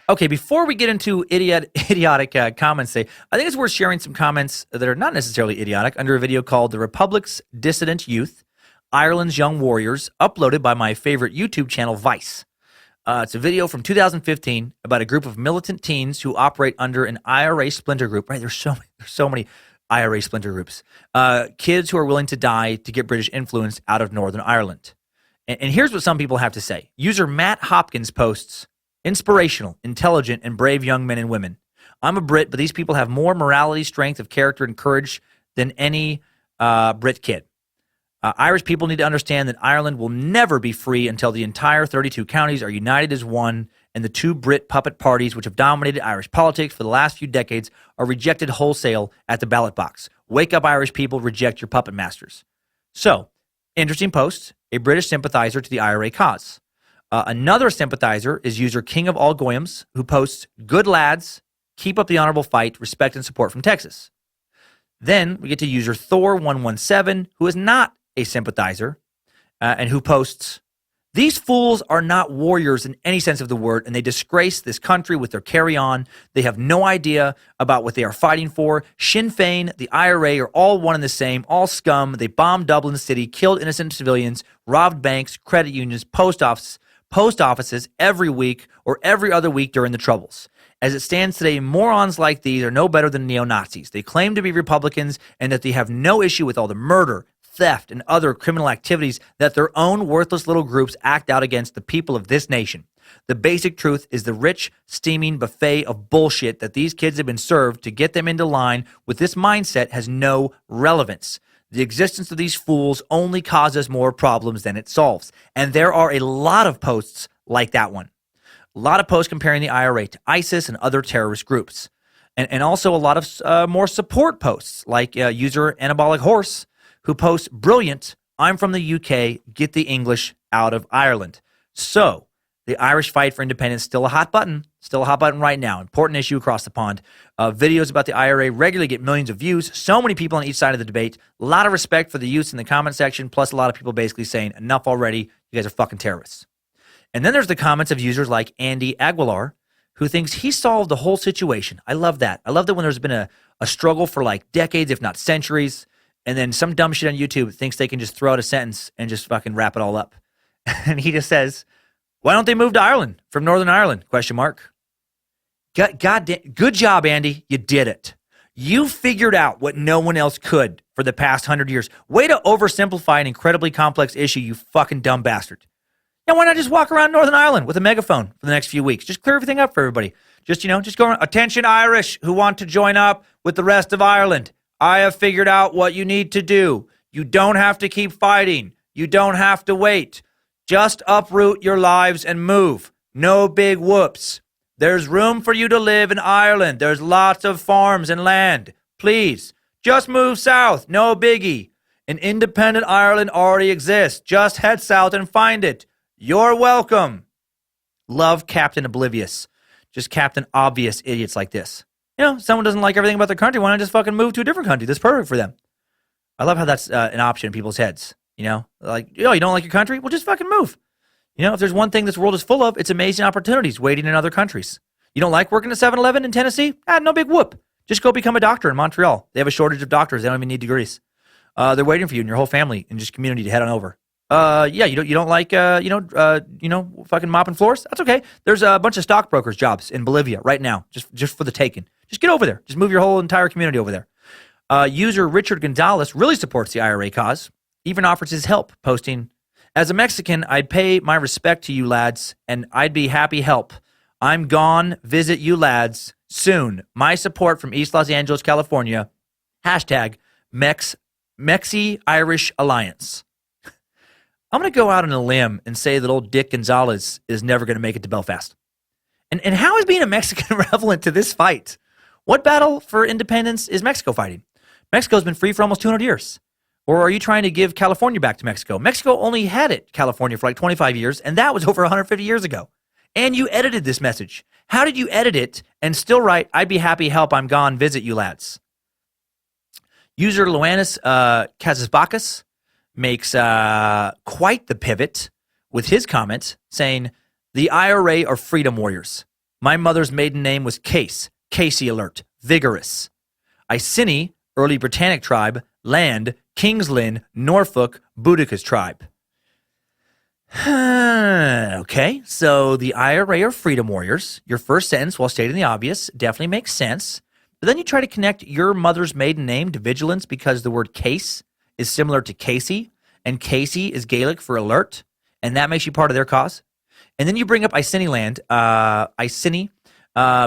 Okay, before we get into idiotic comments today, I think it's worth sharing some comments that are not necessarily idiotic under a video called The Republic's Dissident Youth, Ireland's Young Warriors, uploaded by my favorite YouTube channel, Vice. It's a video from 2015 about a group of militant teens who operate under an IRA splinter group. Right, there's so many IRA splinter groups. Kids who are willing to die to get British influence out of Northern Ireland. And here's what some people have to say. User Matt Hopkins posts, inspirational, intelligent, and brave young men and women. I'm a Brit, but these people have more morality, strength of character, and courage than any Brit kid. Irish people need to understand that Ireland will never be free until the entire 32 counties are united as one, and the two Brit puppet parties, which have dominated Irish politics for the last few decades, are rejected wholesale at the ballot box. Wake up, Irish people, reject your puppet masters. So, interesting post, a British sympathizer to the IRA cause. Another sympathizer is user King of All Goyams, who posts, good lads, keep up the honorable fight, respect and support from Texas. Then we get to user Thor117, who is not a sympathizer, and who posts, these fools are not warriors in any sense of the word, and they disgrace this country with their carry-on. They have no idea about what they are fighting for. Sinn Féin, the IRA are all one and the same, all scum. They bombed Dublin city, killed innocent civilians, robbed banks, credit unions, post offices every week or every other week during the Troubles. As it stands today, morons like these are no better than neo-Nazis. They claim to be Republicans and that they have no issue with all the murder, theft, and other criminal activities that their own worthless little groups act out against the people of this nation. The basic truth is the rich, steaming buffet of bullshit that these kids have been served to get them into line with this mindset has no relevance. The existence of these fools only causes more problems than it solves. And there are a lot of posts like that one. A lot of posts comparing the IRA to ISIS and other terrorist groups. And also a lot of more support posts, like user Anabolic Horse, who posts, brilliant, I'm from the UK, get the English out of Ireland. So, the Irish fight for independence, still a hot button right now. Important issue across the pond. Videos about the IRA regularly get millions of views. So many people on each side of the debate. A lot of respect for the youths in the comment section, plus a lot of people basically saying, enough already, you guys are fucking terrorists. And then there's the comments of users like Andy Aguilar, who thinks he solved the whole situation. I love that. I love that when there's been a struggle for like decades, if not centuries, and then some dumb shit on YouTube thinks they can just throw out a sentence and just fucking wrap it all up. And he just says, why don't they move to Ireland from Northern Ireland? ? Good job, Andy. You did it. You figured out what no one else could for the past 100 years. Way to oversimplify an incredibly complex issue, you fucking dumb bastard. Now, why not just walk around Northern Ireland with a megaphone for the next few weeks? Just clear everything up for everybody. Just go around. Attention Irish who want to join up with the rest of Ireland. I have figured out what you need to do. You don't have to keep fighting. You don't have to wait. Just uproot your lives and move. No big whoops. There's room for you to live in Ireland. There's lots of farms and land. Please, just move south. No biggie. An independent Ireland already exists. Just head south and find it. You're welcome. Love Captain Oblivious. Just Captain Obvious idiots like this. You know, someone doesn't like everything about their country. Why not just fucking move to a different country? That's perfect for them. I love how that's an option in people's heads. You know, like, you don't like your country? Well, just fucking move. You know, if there's one thing this world is full of, it's amazing opportunities waiting in other countries. You don't like working at 7-Eleven in Tennessee? No big whoop. Just go become a doctor in Montreal. They have a shortage of doctors. They don't even need degrees. They're waiting for you and your whole family and just community to head on over. You don't like fucking mopping floors? That's okay. There's a bunch of stockbrokers jobs in Bolivia right now, just for the taking. Just get over there. Just move your whole entire community over there. User Richard Gonzalez really supports the IRA cause, even offers his help, posting, as a Mexican, I'd pay my respect to you lads, and I'd be happy help. I'm gone, visit you lads, soon. My support from East Los Angeles, California. Hashtag Mexi Irish Alliance. I'm going to go out on a limb and say that old Dick Gonzalez is never going to make it to Belfast. And how is being a Mexican relevant to this fight? What battle for independence is Mexico fighting? Mexico's been free for almost 200 years. Or are you trying to give California back to Mexico? Mexico only had it, California, for like 25 years, and that was over 150 years ago. And you edited this message. How did you edit it and still write, I'd be happy, help, I'm gone, visit you lads? User Luanis Kazisbakis makes quite the pivot with his comment saying, the IRA are freedom warriors. My mother's maiden name was Case, Casey alert, vigorous. Iceni, early Britannic tribe, land, Kings Lynn, Norfolk, Boudica's tribe. Okay, so the IRA are freedom warriors. Your first sentence, while stating the obvious, definitely makes sense. But then you try to connect your mother's maiden name to vigilance because the word case is similar to Casey, and Casey is Gaelic for alert, and that makes you part of their cause. And then you bring up Iceni land, Iceni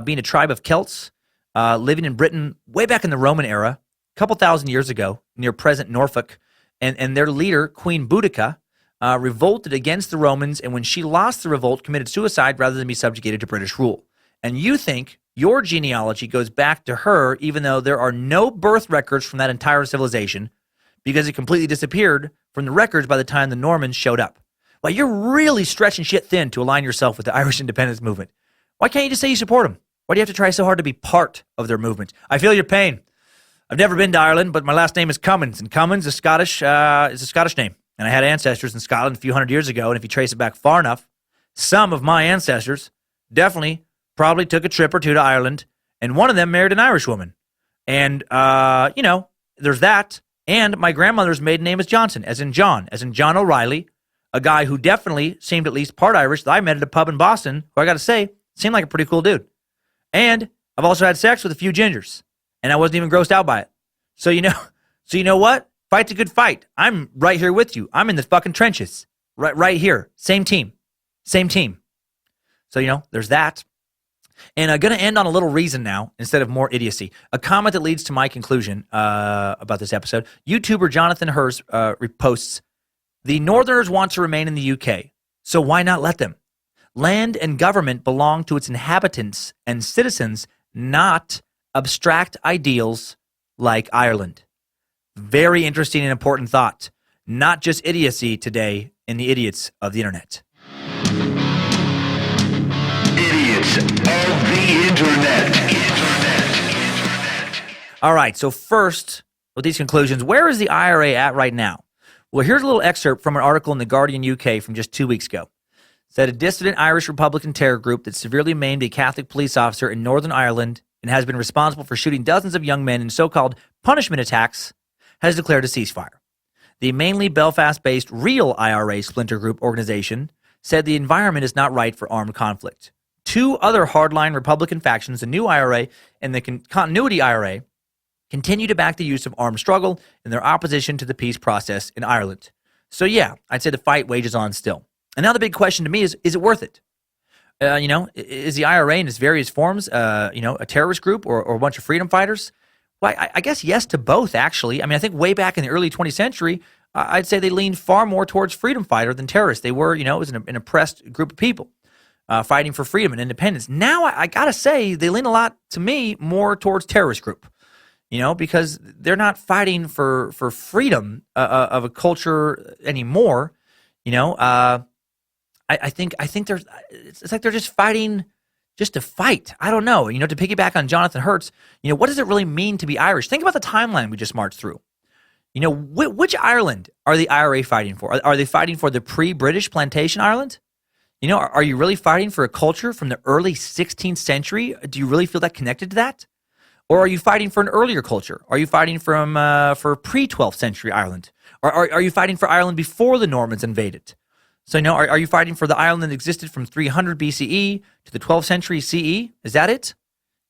being a tribe of Celts living in Britain way back in the Roman era, a couple thousand years ago, near present Norfolk, and their leader, Queen Boudica, revolted against the Romans, and when she lost the revolt, committed suicide rather than be subjugated to British rule. And you think your genealogy goes back to her, even though there are no birth records from that entire civilization, because it completely disappeared from the records by the time the Normans showed up. Well, you're really stretching shit thin to align yourself with the Irish independence movement. Why can't you just say you support them? Why do you have to try so hard to be part of their movement? I feel your pain. I've never been to Ireland, but my last name is Cummins, and Cummins is a Scottish name. And I had ancestors in Scotland a few hundred years ago, and if you trace it back far enough, some of my ancestors definitely probably took a trip or two to Ireland, and one of them married an Irish woman. And, there's that. And my grandmother's maiden name is Johnson, as in John O'Reilly, a guy who definitely seemed at least part Irish that I met at a pub in Boston, who I got to say, seemed like a pretty cool dude. And I've also had sex with a few gingers, and I wasn't even grossed out by it. So you know what? Fight's a good fight. I'm right here with you. I'm in the fucking trenches. Right here. Same team. So, there's that. And I'm going to end on a little reason now instead of more idiocy. A comment that leads to my conclusion about this episode. YouTuber Jonathan Hers reposts, the Northerners want to remain in the UK, so why not let them? Land and government belong to its inhabitants and citizens, not abstract ideals like Ireland. Very interesting and important thought. Not just idiocy today in the idiots of the internet. Idiots of the internet. All right, so first, with these conclusions, where is the IRA at right now? Well, here's a little excerpt from an article in The Guardian UK from just 2 weeks ago. It said a dissident Irish Republican terror group that severely maimed a Catholic police officer in Northern Ireland and has been responsible for shooting dozens of young men in so-called punishment attacks has declared a ceasefire. The mainly Belfast-based Real IRA splinter group organization said the environment is not right for armed conflict. Two other hardline Republican factions, the New IRA and the Continuity IRA, continue to back the use of armed struggle in their opposition to the peace process in Ireland. So yeah, I'd say the fight wages on still. And now the big question to me is it worth it? Is the IRA in its various forms, a terrorist group or a bunch of freedom fighters? Well, I guess yes to both, actually. I mean, I think way back in the early 20th century, I'd say they leaned far more towards freedom fighter than terrorists. They were, it was an oppressed group of people fighting for freedom and independence. Now, I got to say, they lean a lot, to me, more towards terrorist group, because they're not fighting for freedom of a culture anymore. I think it's like they're just fighting just to fight. I don't know. To piggyback on Jonathan Hertz, what does it really mean to be Irish? Think about the timeline we just marched through. Which Ireland are the IRA fighting for? Are they fighting for the pre-British plantation Ireland? Are you really fighting for a culture from the early 16th century? Do you really feel that connected to that? Or are you fighting for an earlier culture? Are you fighting for pre-12th century Ireland? Or are you fighting for Ireland before the Normans invaded? So, are you fighting for the Ireland that existed from 300 BCE to the 12th century CE? Is that it?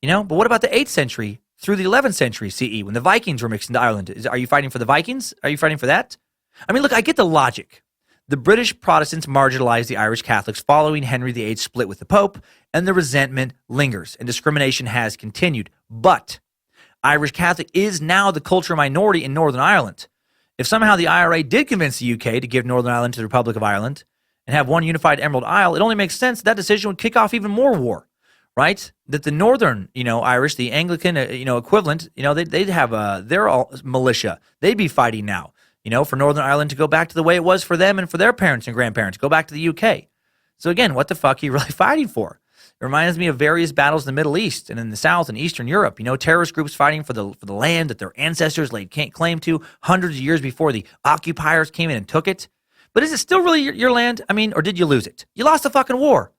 But what about the 8th century through the 11th century CE when the Vikings were mixed into Ireland? Are you fighting for the Vikings? Are you fighting for that? I mean, look, I get the logic. The British Protestants marginalized the Irish Catholics following Henry VIII's split with the Pope, and the resentment lingers, and discrimination has continued. But Irish Catholic is now the cultural minority in Northern Ireland. If somehow the IRA did convince the UK to give Northern Ireland to the Republic of Ireland and have one unified Emerald Isle, it only makes sense that decision would kick off even more war, right? That the Northern, Irish, the Anglican, equivalent, they'd have their all militia. They'd be fighting now, for Northern Ireland to go back to the way it was for them and for their parents and grandparents, go back to the UK. So again, what the fuck are you really fighting for? It reminds me of various battles in the Middle East and in the South and Eastern Europe. Terrorist groups fighting for the land that their ancestors laid claim to hundreds of years before the occupiers came in and took it. But is it still really your land? Or did you lose it? You lost the fucking war.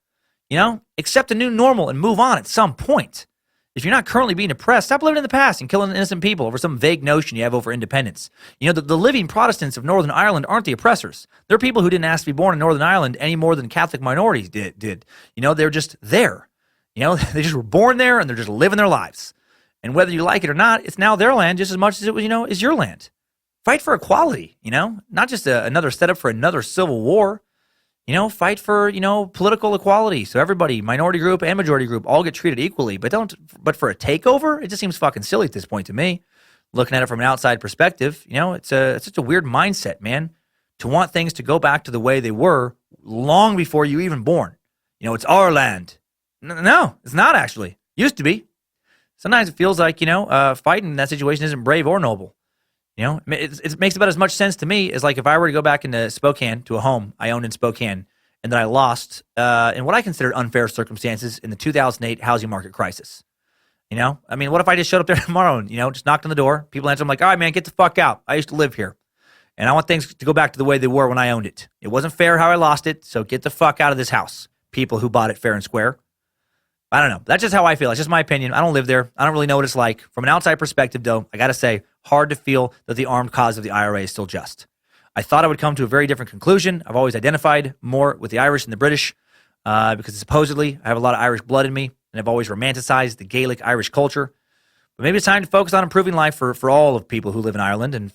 Accept a new normal and move on at some point. If you're not currently being oppressed, stop living in the past and killing innocent people over some vague notion you have over independence. The living Protestants of Northern Ireland aren't the oppressors. They're people who didn't ask to be born in Northern Ireland any more than Catholic minorities did. They're just there. They just were born there and they're just living their lives. And whether you like it or not, it's now their land just as much as it was, is your land. Fight for equality, not just another setup for another civil war. Fight for, political equality. So everybody, minority group and majority group, all get treated equally. But for a takeover, it just seems fucking silly at this point to me. Looking at it from an outside perspective, it's just a weird mindset, man. To want things to go back to the way they were long before you even born. It's our land. No, it's not actually. Used to be. Sometimes it feels like, fighting in that situation isn't brave or noble. It makes about as much sense to me as like if I were to go back into Spokane to a home I owned in Spokane and that I lost in what I considered unfair circumstances in the 2008 housing market crisis. What if I just showed up there tomorrow and, just knocked on the door? People answer, I'm like, all right, man, get the fuck out. I used to live here. And I want things to go back to the way they were when I owned it. It wasn't fair how I lost it, so get the fuck out of this house. People who bought it fair and square. I don't know. That's just how I feel. It's just my opinion. I don't live there. I don't really know what it's like. From an outside perspective, though, I got to say, hard to feel that the armed cause of the IRA is still just. I thought I would come to a very different conclusion. I've always identified more with the Irish and the British because supposedly I have a lot of Irish blood in me, and I've always romanticized the Gaelic Irish culture. But maybe it's time to focus on improving life for all of people who live in Ireland and,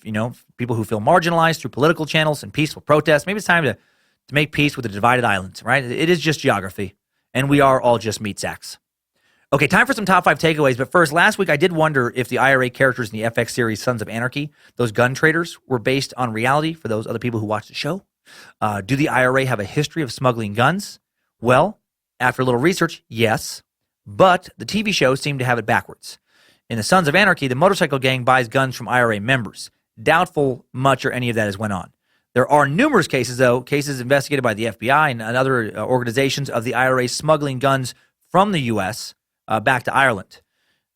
people who feel marginalized through political channels and peaceful protests. Maybe it's time to make peace with the divided island, right? It is just geography, and we are all just meat sacks. Okay, time for some top 5 takeaways. But first, last week I did wonder if the IRA characters in the FX series Sons of Anarchy, those gun traders, were based on reality for those other people who watch the show. Do the IRA have a history of smuggling guns? Well, after a little research, yes. But the TV show seemed to have it backwards. In the Sons of Anarchy, the motorcycle gang buys guns from IRA members. Doubtful much or any of that has went on. There are numerous cases, though, cases investigated by the FBI and other organizations of the IRA smuggling guns from the U.S., back to Ireland.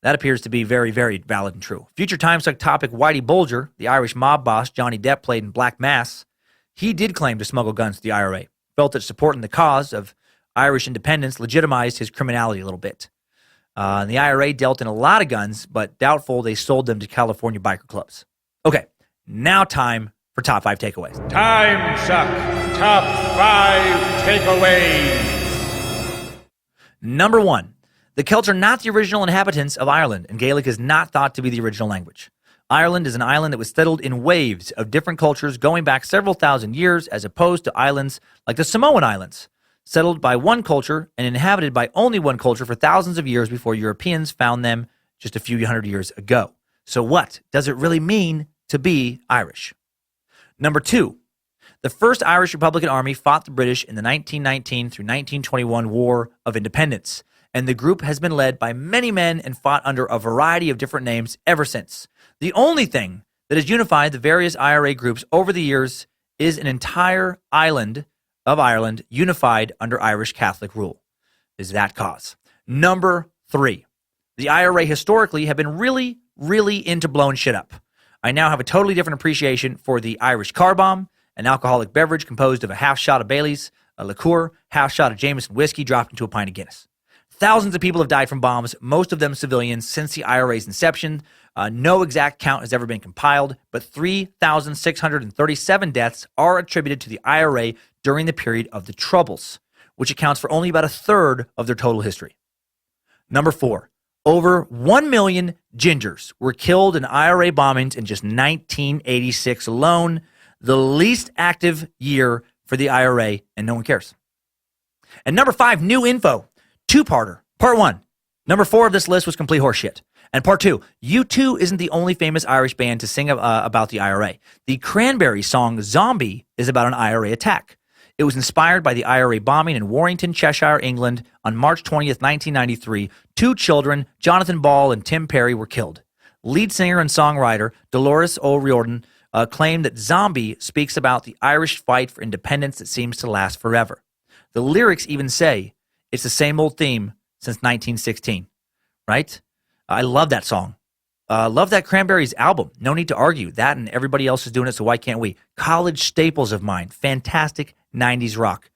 That appears to be very, very valid and true. Future Timesuck topic, Whitey Bulger, the Irish mob boss Johnny Depp played in Black Mass, he did claim to smuggle guns to the IRA, felt that supporting the cause of Irish independence legitimized his criminality a little bit. And the IRA dealt in a lot of guns, but doubtful they sold them to California biker clubs. Okay, now time for top 5 takeaways. Timesuck Top 5 Takeaways. Number 1. The Celts are not the original inhabitants of Ireland, and Gaelic is not thought to be the original language. Ireland is an island that was settled in waves of different cultures going back several thousand years, as opposed to islands like the Samoan Islands, settled by one culture and inhabited by only one culture for thousands of years before Europeans found them just a few hundred years ago. So what does it really mean to be Irish? Number 2. The first Irish Republican Army fought the British in the 1919 through 1921 War of Independence, and the group has been led by many men and fought under a variety of different names ever since. The only thing that has unified the various IRA groups over the years is an entire island of Ireland unified under Irish Catholic rule. Is that cause? Number 3. The IRA historically have been really, really into blowing shit up. I now have a totally different appreciation for the Irish car bomb, an alcoholic beverage composed of a half shot of Bailey's, a liqueur, half shot of Jameson whiskey dropped into a pint of Guinness. Thousands of people have died from bombs, most of them civilians, since the IRA's inception. No exact count has ever been compiled, but 3,637 deaths are attributed to the IRA during the period of the Troubles, which accounts for only about a third of their total history. Number 4, over 1 million gingers were killed in IRA bombings in just 1986 alone, the least active year for the IRA, and no one cares. And number 5, new info. Two-parter. Part 1, Number 4 of this list was complete horseshit. And part 2, U2 isn't the only famous Irish band to sing about the IRA. The Cranberries song Zombie is about an IRA attack. It was inspired by the IRA bombing in Warrington, Cheshire, England on March 20th, 1993. 2 children, Jonathan Ball and Tim Perry, were killed. Lead singer and songwriter Dolores O'Riordan claimed that Zombie speaks about the Irish fight for independence that seems to last forever. The lyrics even say it's the same old theme since 1916, right? I love that song. Love that Cranberries album. No need to argue. That and everybody else is doing it, so why can't we? College staples of mine. Fantastic 90s rock.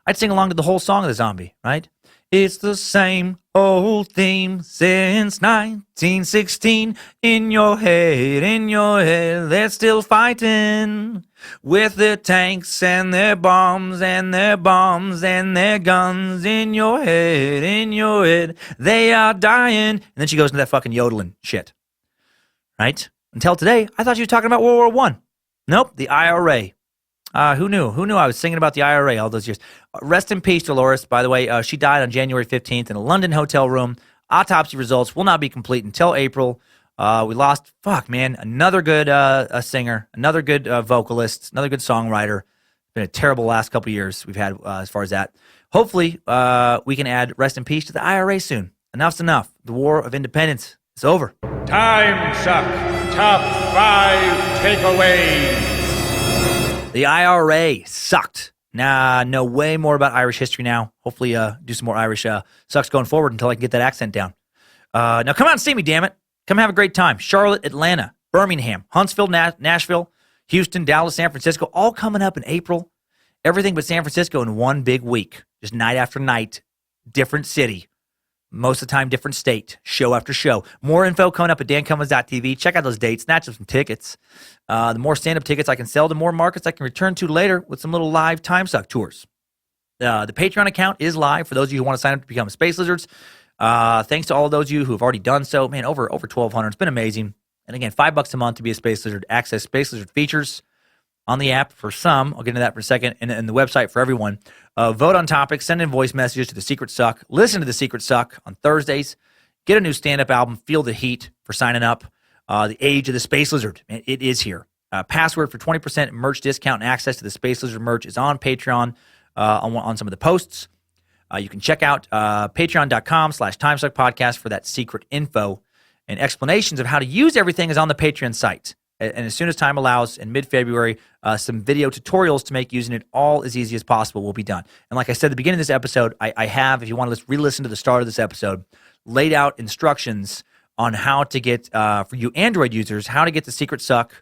I'd sing along to the whole song of the Zombie, right? It's the same old theme since 1916. In your head, they're still fighting with their tanks and their bombs and their bombs and their guns. In your head, they are dying. And then she goes into that fucking yodeling shit, right? Until today, I thought she was talking about World War I. Nope, the IRA. Who knew? Who knew I was singing about the IRA all those years? Rest in peace, Dolores. By the way, she died on January 15th in a London hotel room. Autopsy results will not be complete until April. We lost, another good singer, another good vocalist, another good songwriter. Been a terrible last couple years we've had as far as that. Hopefully, we can add rest in peace to the IRA soon. Enough's enough. The War of Independence is over. Timesuck Top 5 Takeaways. The IRA sucked. Nah, know way more about Irish history now. Hopefully do some more Irish sucks going forward until I can get that accent down. Now come out and see me, damn it. Come have a great time. Charlotte, Atlanta, Birmingham, Huntsville, Nashville, Houston, Dallas, San Francisco, all coming up in April. Everything but San Francisco in one big week. Just night after night, different city. Most of the time, different state, show after show. More info coming up at dancummins.tv. Check out those dates. Snatch up some tickets. The more stand-up tickets I can sell, the more markets I can return to later with some little live Timesuck tours. The Patreon account is live for those of you who want to sign up to become Space Lizards. Thanks to all of those of you who have already done so. Man, over 1,200. It's been amazing. And again, $5 a month to be a Space Lizard. Access Space Lizard features on the app for some. I'll get into that for a second. And the website for everyone. Vote on topics. Send in voice messages to The Secret Suck. Listen to The Secret Suck on Thursdays. Get a new stand-up album. Feel the heat for signing up. The Age of the Space Lizard. Man, it is here. Password for 20% merch discount and access to the Space Lizard merch is on Patreon on some of the posts. You can check out patreon.com/Timesuck podcast for that secret info. And explanations of how to use everything is on the Patreon site. And as soon as time allows, in mid-February, some video tutorials to make using it all as easy as possible will be done. And like I said at the beginning of this episode, I have, if you want to re-listen to the start of this episode, laid out instructions on how to get, for you Android users, how to get the Secret Suck,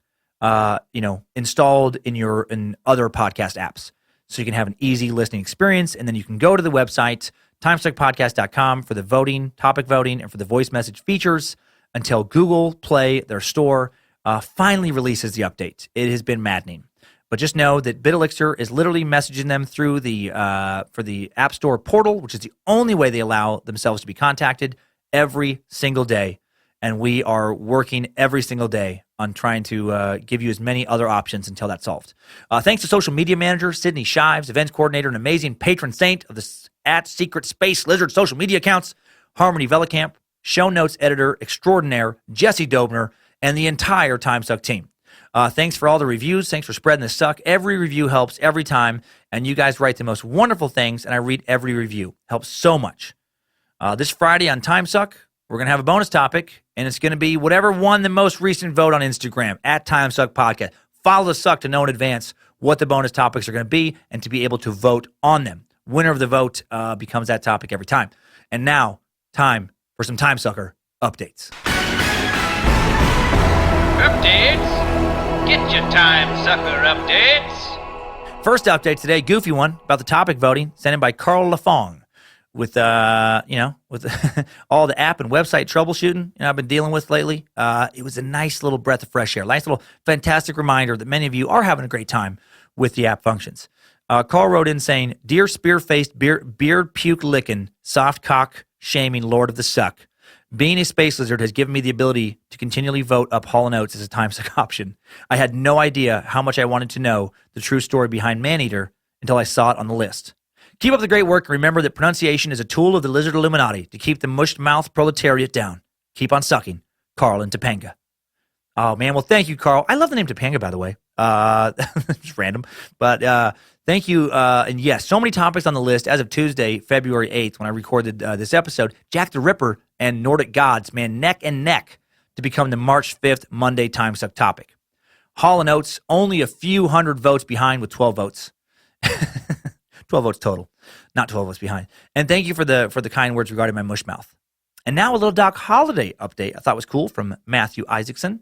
installed in other podcast apps. So you can have an easy listening experience, and then you can go to the website, timesuckpodcast.com, for the voting, topic voting, and for the voice message features until Google Play, their store, finally releases the update. It has been maddening. But just know that BitElixir is literally messaging them through for the App Store portal, which is the only way they allow themselves to be contacted every single day. And we are working every single day on trying to give you as many other options until that's solved. Thanks to social media manager Sydney Shives, events coordinator and amazing patron saint of the @Secret Space Lizard social media accounts, Harmony Velicamp, show notes editor extraordinaire Jesse Dobner, and the entire Timesuck team. Thanks for all the reviews. Thanks for spreading the suck. Every review helps every time, and you guys write the most wonderful things, and I read every review. Helps so much. This Friday on Timesuck, we're going to have a bonus topic, and it's going to be whatever won the most recent vote on Instagram, @Timesuck Podcast. Follow the suck to know in advance what the bonus topics are going to be and to be able to vote on them. Winner of the vote becomes that topic every time. And now, time for some Timesucker updates. Updates? Get your Timesucker updates. First update today, goofy one, about the topic voting, sent in by Carl Lafong. With with all the app and website troubleshooting I've been dealing with lately, it was a nice little breath of fresh air. Nice little fantastic reminder that many of you are having a great time with the app functions. Carl wrote in saying, "Dear spear-faced, beard puke-licking, soft cock shaming Lord of the Suck, being a Space Lizard has given me the ability to continually vote up Hall & Oates as a Timesuck option. I had no idea how much I wanted to know the true story behind Maneater until I saw it on the list. Keep up the great work and remember that pronunciation is a tool of the lizard Illuminati to keep the mushed-mouth proletariat down. Keep on sucking. Carl in Topanga. Oh, man. Well, thank you, Carl. I love the name Topanga, by the way. Just random. But thank you. And yes, so many topics on the list as of Tuesday, February 8th, when I recorded this episode. Jack the Ripper and Nordic Gods, man, neck and neck to become the March 5th Monday Timesuck topic. Hall & Oates, only a few hundred votes behind with 12 votes. 12 votes total, not 12 votes behind. And thank you for the kind words regarding my mush mouth. And now a little Doc Holliday update I thought was cool from Matthew Isaacson.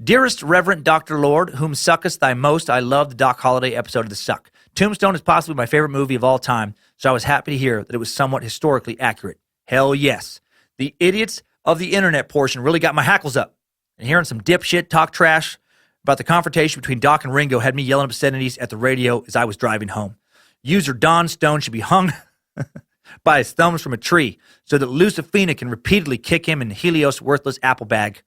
Dearest Reverend Dr. Lord, whom suckest thy most, I love the Doc Holliday episode of The Suck. Tombstone is possibly my favorite movie of all time, so I was happy to hear that it was somewhat historically accurate. Hell yes. The idiots of the internet portion really got my hackles up. And hearing some dipshit talk trash about the confrontation between Doc and Ringo had me yelling obscenities at the radio as I was driving home. User Don Stone should be hung by his thumbs from a tree so that Lucifina can repeatedly kick him in Helios' worthless apple bag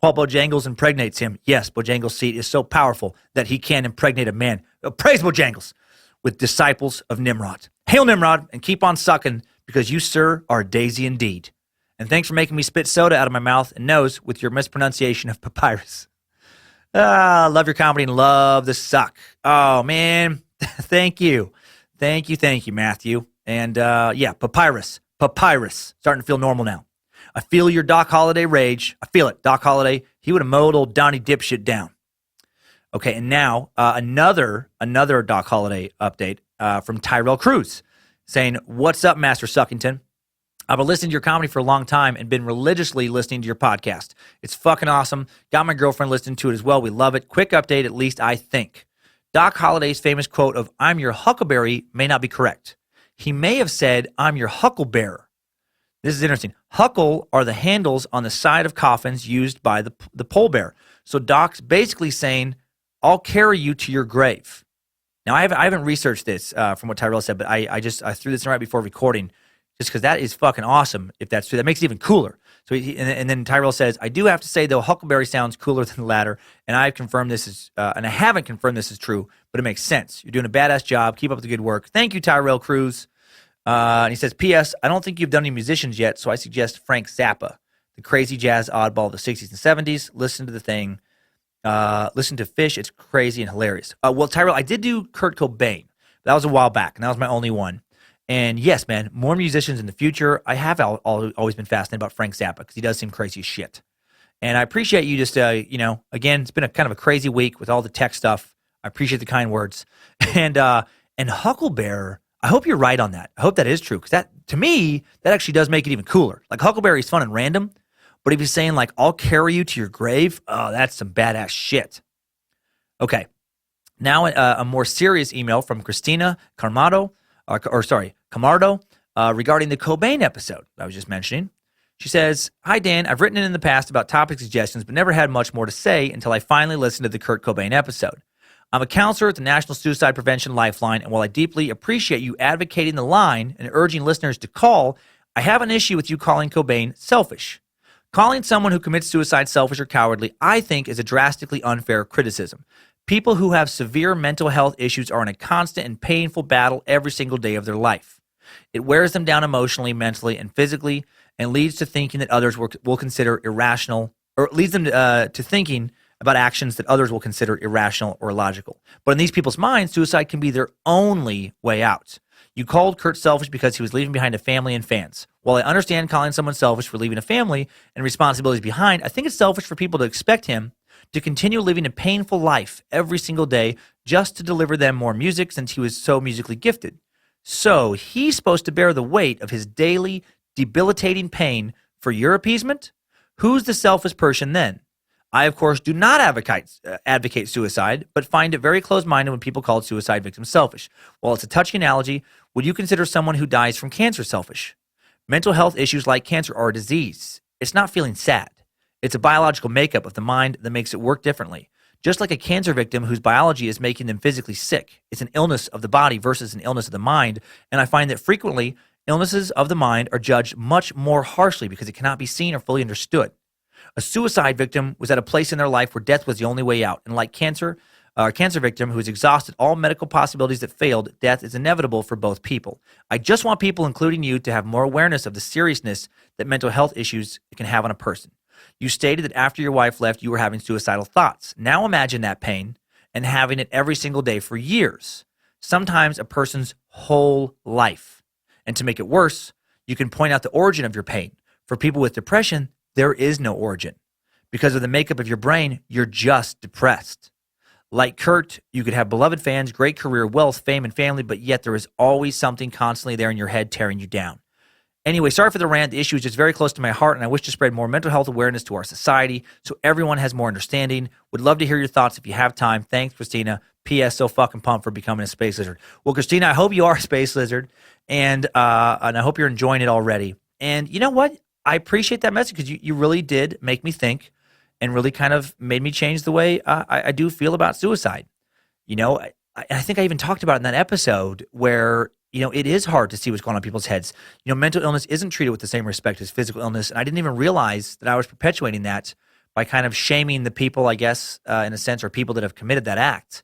while Bojangles impregnates him. Yes, Bojangles' seed is so powerful that he can impregnate a man. Praise Bojangles with disciples of Nimrod. Hail Nimrod and keep on sucking because you, sir, are a daisy indeed. And thanks for making me spit soda out of my mouth and nose with your mispronunciation of papyrus. Love your comedy and love the suck. Oh, man. Thank you. Thank you, Matthew. And yeah, papyrus. Starting to feel normal now. I feel your Doc Holliday rage. I feel it. Doc Holliday, he would have mowed old Donnie dipshit down. Okay, and now another Doc Holliday update from Tyrell Cruz saying, what's up, Master Suckington? I've been listening to your comedy for a long time and been religiously listening to your podcast. It's fucking awesome. Got my girlfriend listening to it as well. We love it. Quick update, at least I think. Doc Holliday's famous quote of, I'm your huckleberry, may not be correct. He may have said, I'm your hucklebearer. This is interesting. Huckle are the handles on the side of coffins used by the pallbearer. So Doc's basically saying, I'll carry you to your grave. Now, I haven't researched this from what Tyrell said, but I threw this in right before recording just because that is fucking awesome if that's true. That makes it even cooler. So and then Tyrell says, I do have to say, though, huckleberry sounds cooler than the latter, and I've confirmed this is, and I haven't confirmed this is true, but it makes sense. You're doing a badass job. Keep up the good work. Thank you, Tyrell Cruz. And he says, P.S. I don't think you've done any musicians yet, so I suggest Frank Zappa, the crazy jazz oddball of the 60s and 70s. Listen to the thing. Listen to Fish. It's crazy and hilarious. Well, Tyrell, I did do Kurt Cobain. That was a while back, and that was my only one. And yes, man, more musicians in the future. I have always been fascinated about Frank Zappa because he does seem crazy as shit. And I appreciate you just, again, it's been a kind of a crazy week with all the tech stuff. I appreciate the kind words. And Huckleberry, I hope you're right on that. I hope that is true because that, to me, that actually does make it even cooler. Like Huckleberry is fun and random, but if he's saying like, I'll carry you to your grave, oh, that's some badass shit. Okay. Now a more serious email from Christina Camardo, regarding the Cobain episode I was just mentioning. She says, Hi, Dan. I've written in the past about topic suggestions, but never had much more to say until I finally listened to the Kurt Cobain episode. I'm a counselor at the National Suicide Prevention Lifeline, and while I deeply appreciate you advocating the line and urging listeners to call, I have an issue with you calling Cobain selfish. Calling someone who commits suicide selfish or cowardly, I think, is a drastically unfair criticism. People who have severe mental health issues are in a constant and painful battle every single day of their life. It wears them down emotionally, mentally, and physically, and leads to thinking that others will consider irrational, or it leads them to thinking about actions that others will consider irrational or illogical. But in these people's minds, suicide can be their only way out. You called Kurt selfish because he was leaving behind a family and fans. While I understand calling someone selfish for leaving a family and responsibilities behind, I think it's selfish for people to expect him to continue living a painful life every single day just to deliver them more music since he was so musically gifted. So he's supposed to bear the weight of his daily debilitating pain for your appeasement? Who's the selfish person then? I, of course, do not advocate suicide, but find it very close-minded when people call suicide victims selfish. While it's a touching analogy, would you consider someone who dies from cancer selfish? Mental health issues like cancer are a disease. It's not feeling sad. It's a biological makeup of the mind that makes it work differently. Just like a cancer victim whose biology is making them physically sick. It's an illness of the body versus an illness of the mind, and I find that frequently, illnesses of the mind are judged much more harshly because it cannot be seen or fully understood. A suicide victim was at a place in their life where death was the only way out. And like cancer, a cancer victim who has exhausted all medical possibilities that failed, death is inevitable for both people. I just want people, including you, to have more awareness of the seriousness that mental health issues can have on a person. You stated that after your wife left, you were having suicidal thoughts. Now imagine that pain and having it every single day for years, sometimes a person's whole life. And to make it worse, you can point out the origin of your pain. For people with depression, there is no origin. Because of the makeup of your brain, you're just depressed. Like Kurt, you could have beloved fans, great career, wealth, fame, and family, but yet there is always something constantly there in your head tearing you down. Anyway, sorry for the rant. The issue is just very close to my heart, and I wish to spread more mental health awareness to our society so everyone has more understanding. Would love to hear your thoughts if you have time. Thanks, Christina. P.S. So fucking pumped for becoming a space lizard. Well, Christina, I hope you are a space lizard, and I hope you're enjoying it already. And you know what? I appreciate that message because you really did make me think and really kind of made me change the way I do feel about suicide. You know, I think I even talked about it in that episode where, you know, it is hard to see what's going on in people's heads. You know, mental illness isn't treated with the same respect as physical illness. And I didn't even realize that I was perpetuating that by kind of shaming the people, I guess, in a sense, or people that have committed that act.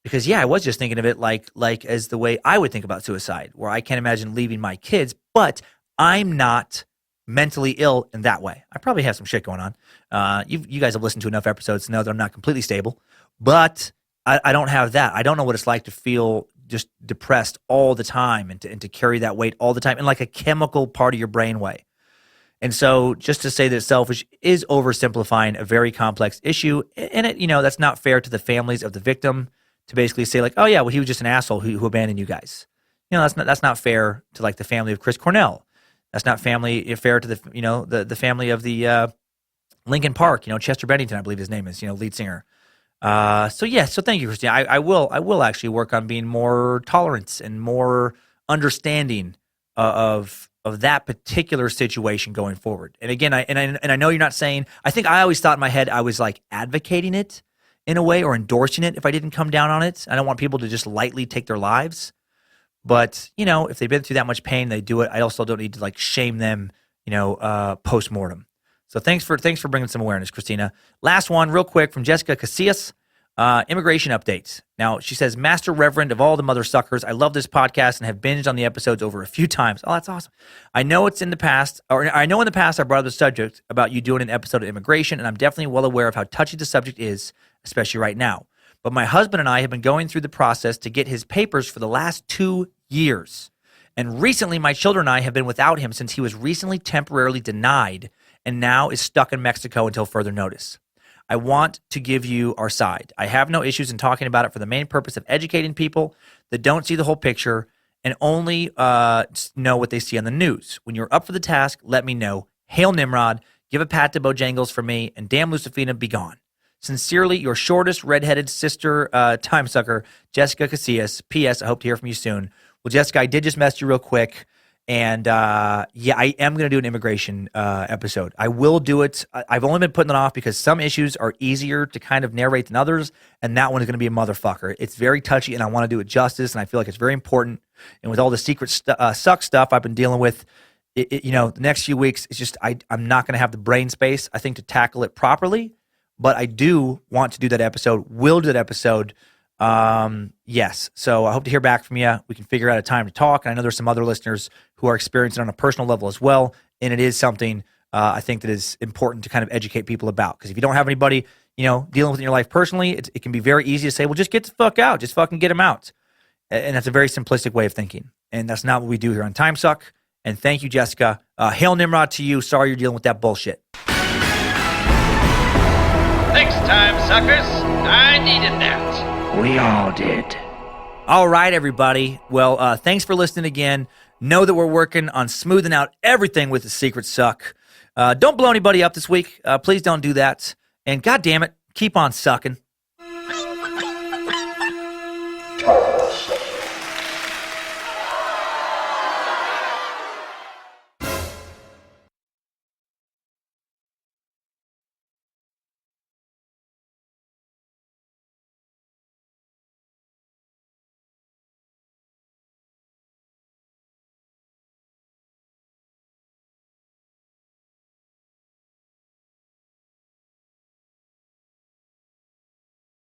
Because, yeah, I was just thinking of it like as the way I would think about suicide, where I can't imagine leaving my kids, but I'm not mentally ill in that way. I probably have some shit going on. You guys have listened to enough episodes to know that I'm not completely stable, but I don't have that. I don't know what it's like to feel just depressed all the time and to carry that weight all the time in like a chemical part of your brain way. And so just to say that it's selfish is oversimplifying a very complex issue. And it, you know, that's not fair to the families of the victim to basically say like, oh yeah, well, he was just an asshole who abandoned you guys. You know, that's not fair to like the family of Chris Cornell. That's not fair to the family of the Linkin Park, you know, Chester Bennington, I believe his name is, you know, lead singer. So thank you, Christina. I will actually work on being more tolerant and more understanding of that particular situation going forward. And again, I know you're not saying. I think I always thought in my head I was like advocating it in a way or endorsing it if I didn't come down on it. I don't want people to just lightly take their lives. But, you know, if they've been through that much pain, they do it. I also don't need to like shame them, you know, post-mortem. So thanks for bringing some awareness, Christina. Last one real quick from Jessica Casillas, immigration updates. Now she says, Master Reverend of all the mother suckers, I love this podcast and have binged on the episodes over a few times. Oh, that's awesome. I know in the past I brought up the subject about you doing an episode of immigration, and I'm definitely well aware of how touchy the subject is, especially right now. But my husband and I have been going through the process to get his papers for the last 2 years. And recently, my children and I have been without him since he was recently temporarily denied and now is stuck in Mexico until further notice. I want to give you our side. I have no issues in talking about it for the main purpose of educating people that don't see the whole picture and only know what they see on the news. When you're up for the task, let me know. Hail Nimrod, give a pat to Bojangles for me, and damn Lucifina, be gone. Sincerely, your shortest redheaded sister timesucker, Jessica Casillas. P.S. I hope to hear from you soon. Well, Jessica, I did just message you real quick. And yeah, I am going to do an immigration episode. I will do it. I've only been putting it off because some issues are easier to kind of narrate than others. And that one is going to be a motherfucker. It's very touchy and I want to do it justice. And I feel like it's very important. And with all the secret suck stuff I've been dealing with, you know, the next few weeks, it's just, I'm not going to have the brain space, I think, to tackle it properly. But I do want to do that episode. Will do that episode. Yes. So I hope to hear back from you. We can figure out a time to talk. And I know there's some other listeners who are experiencing it on a personal level as well. And it is something I think that is important to kind of educate people about. Because if you don't have anybody, you know, dealing with in your life personally, it can be very easy to say, well, just get the fuck out. Just fucking get them out. And that's a very simplistic way of thinking. And that's not what we do here on Timesuck. And thank you, Jessica. Hail Nimrod to you. Sorry you're dealing with that bullshit. Next time, suckers, I needed that. We all did. All right, everybody. Well, thanks for listening again. Know that we're working on smoothing out everything with the secret suck. Don't blow anybody up this week. Please don't do that. And God damn it, keep on sucking.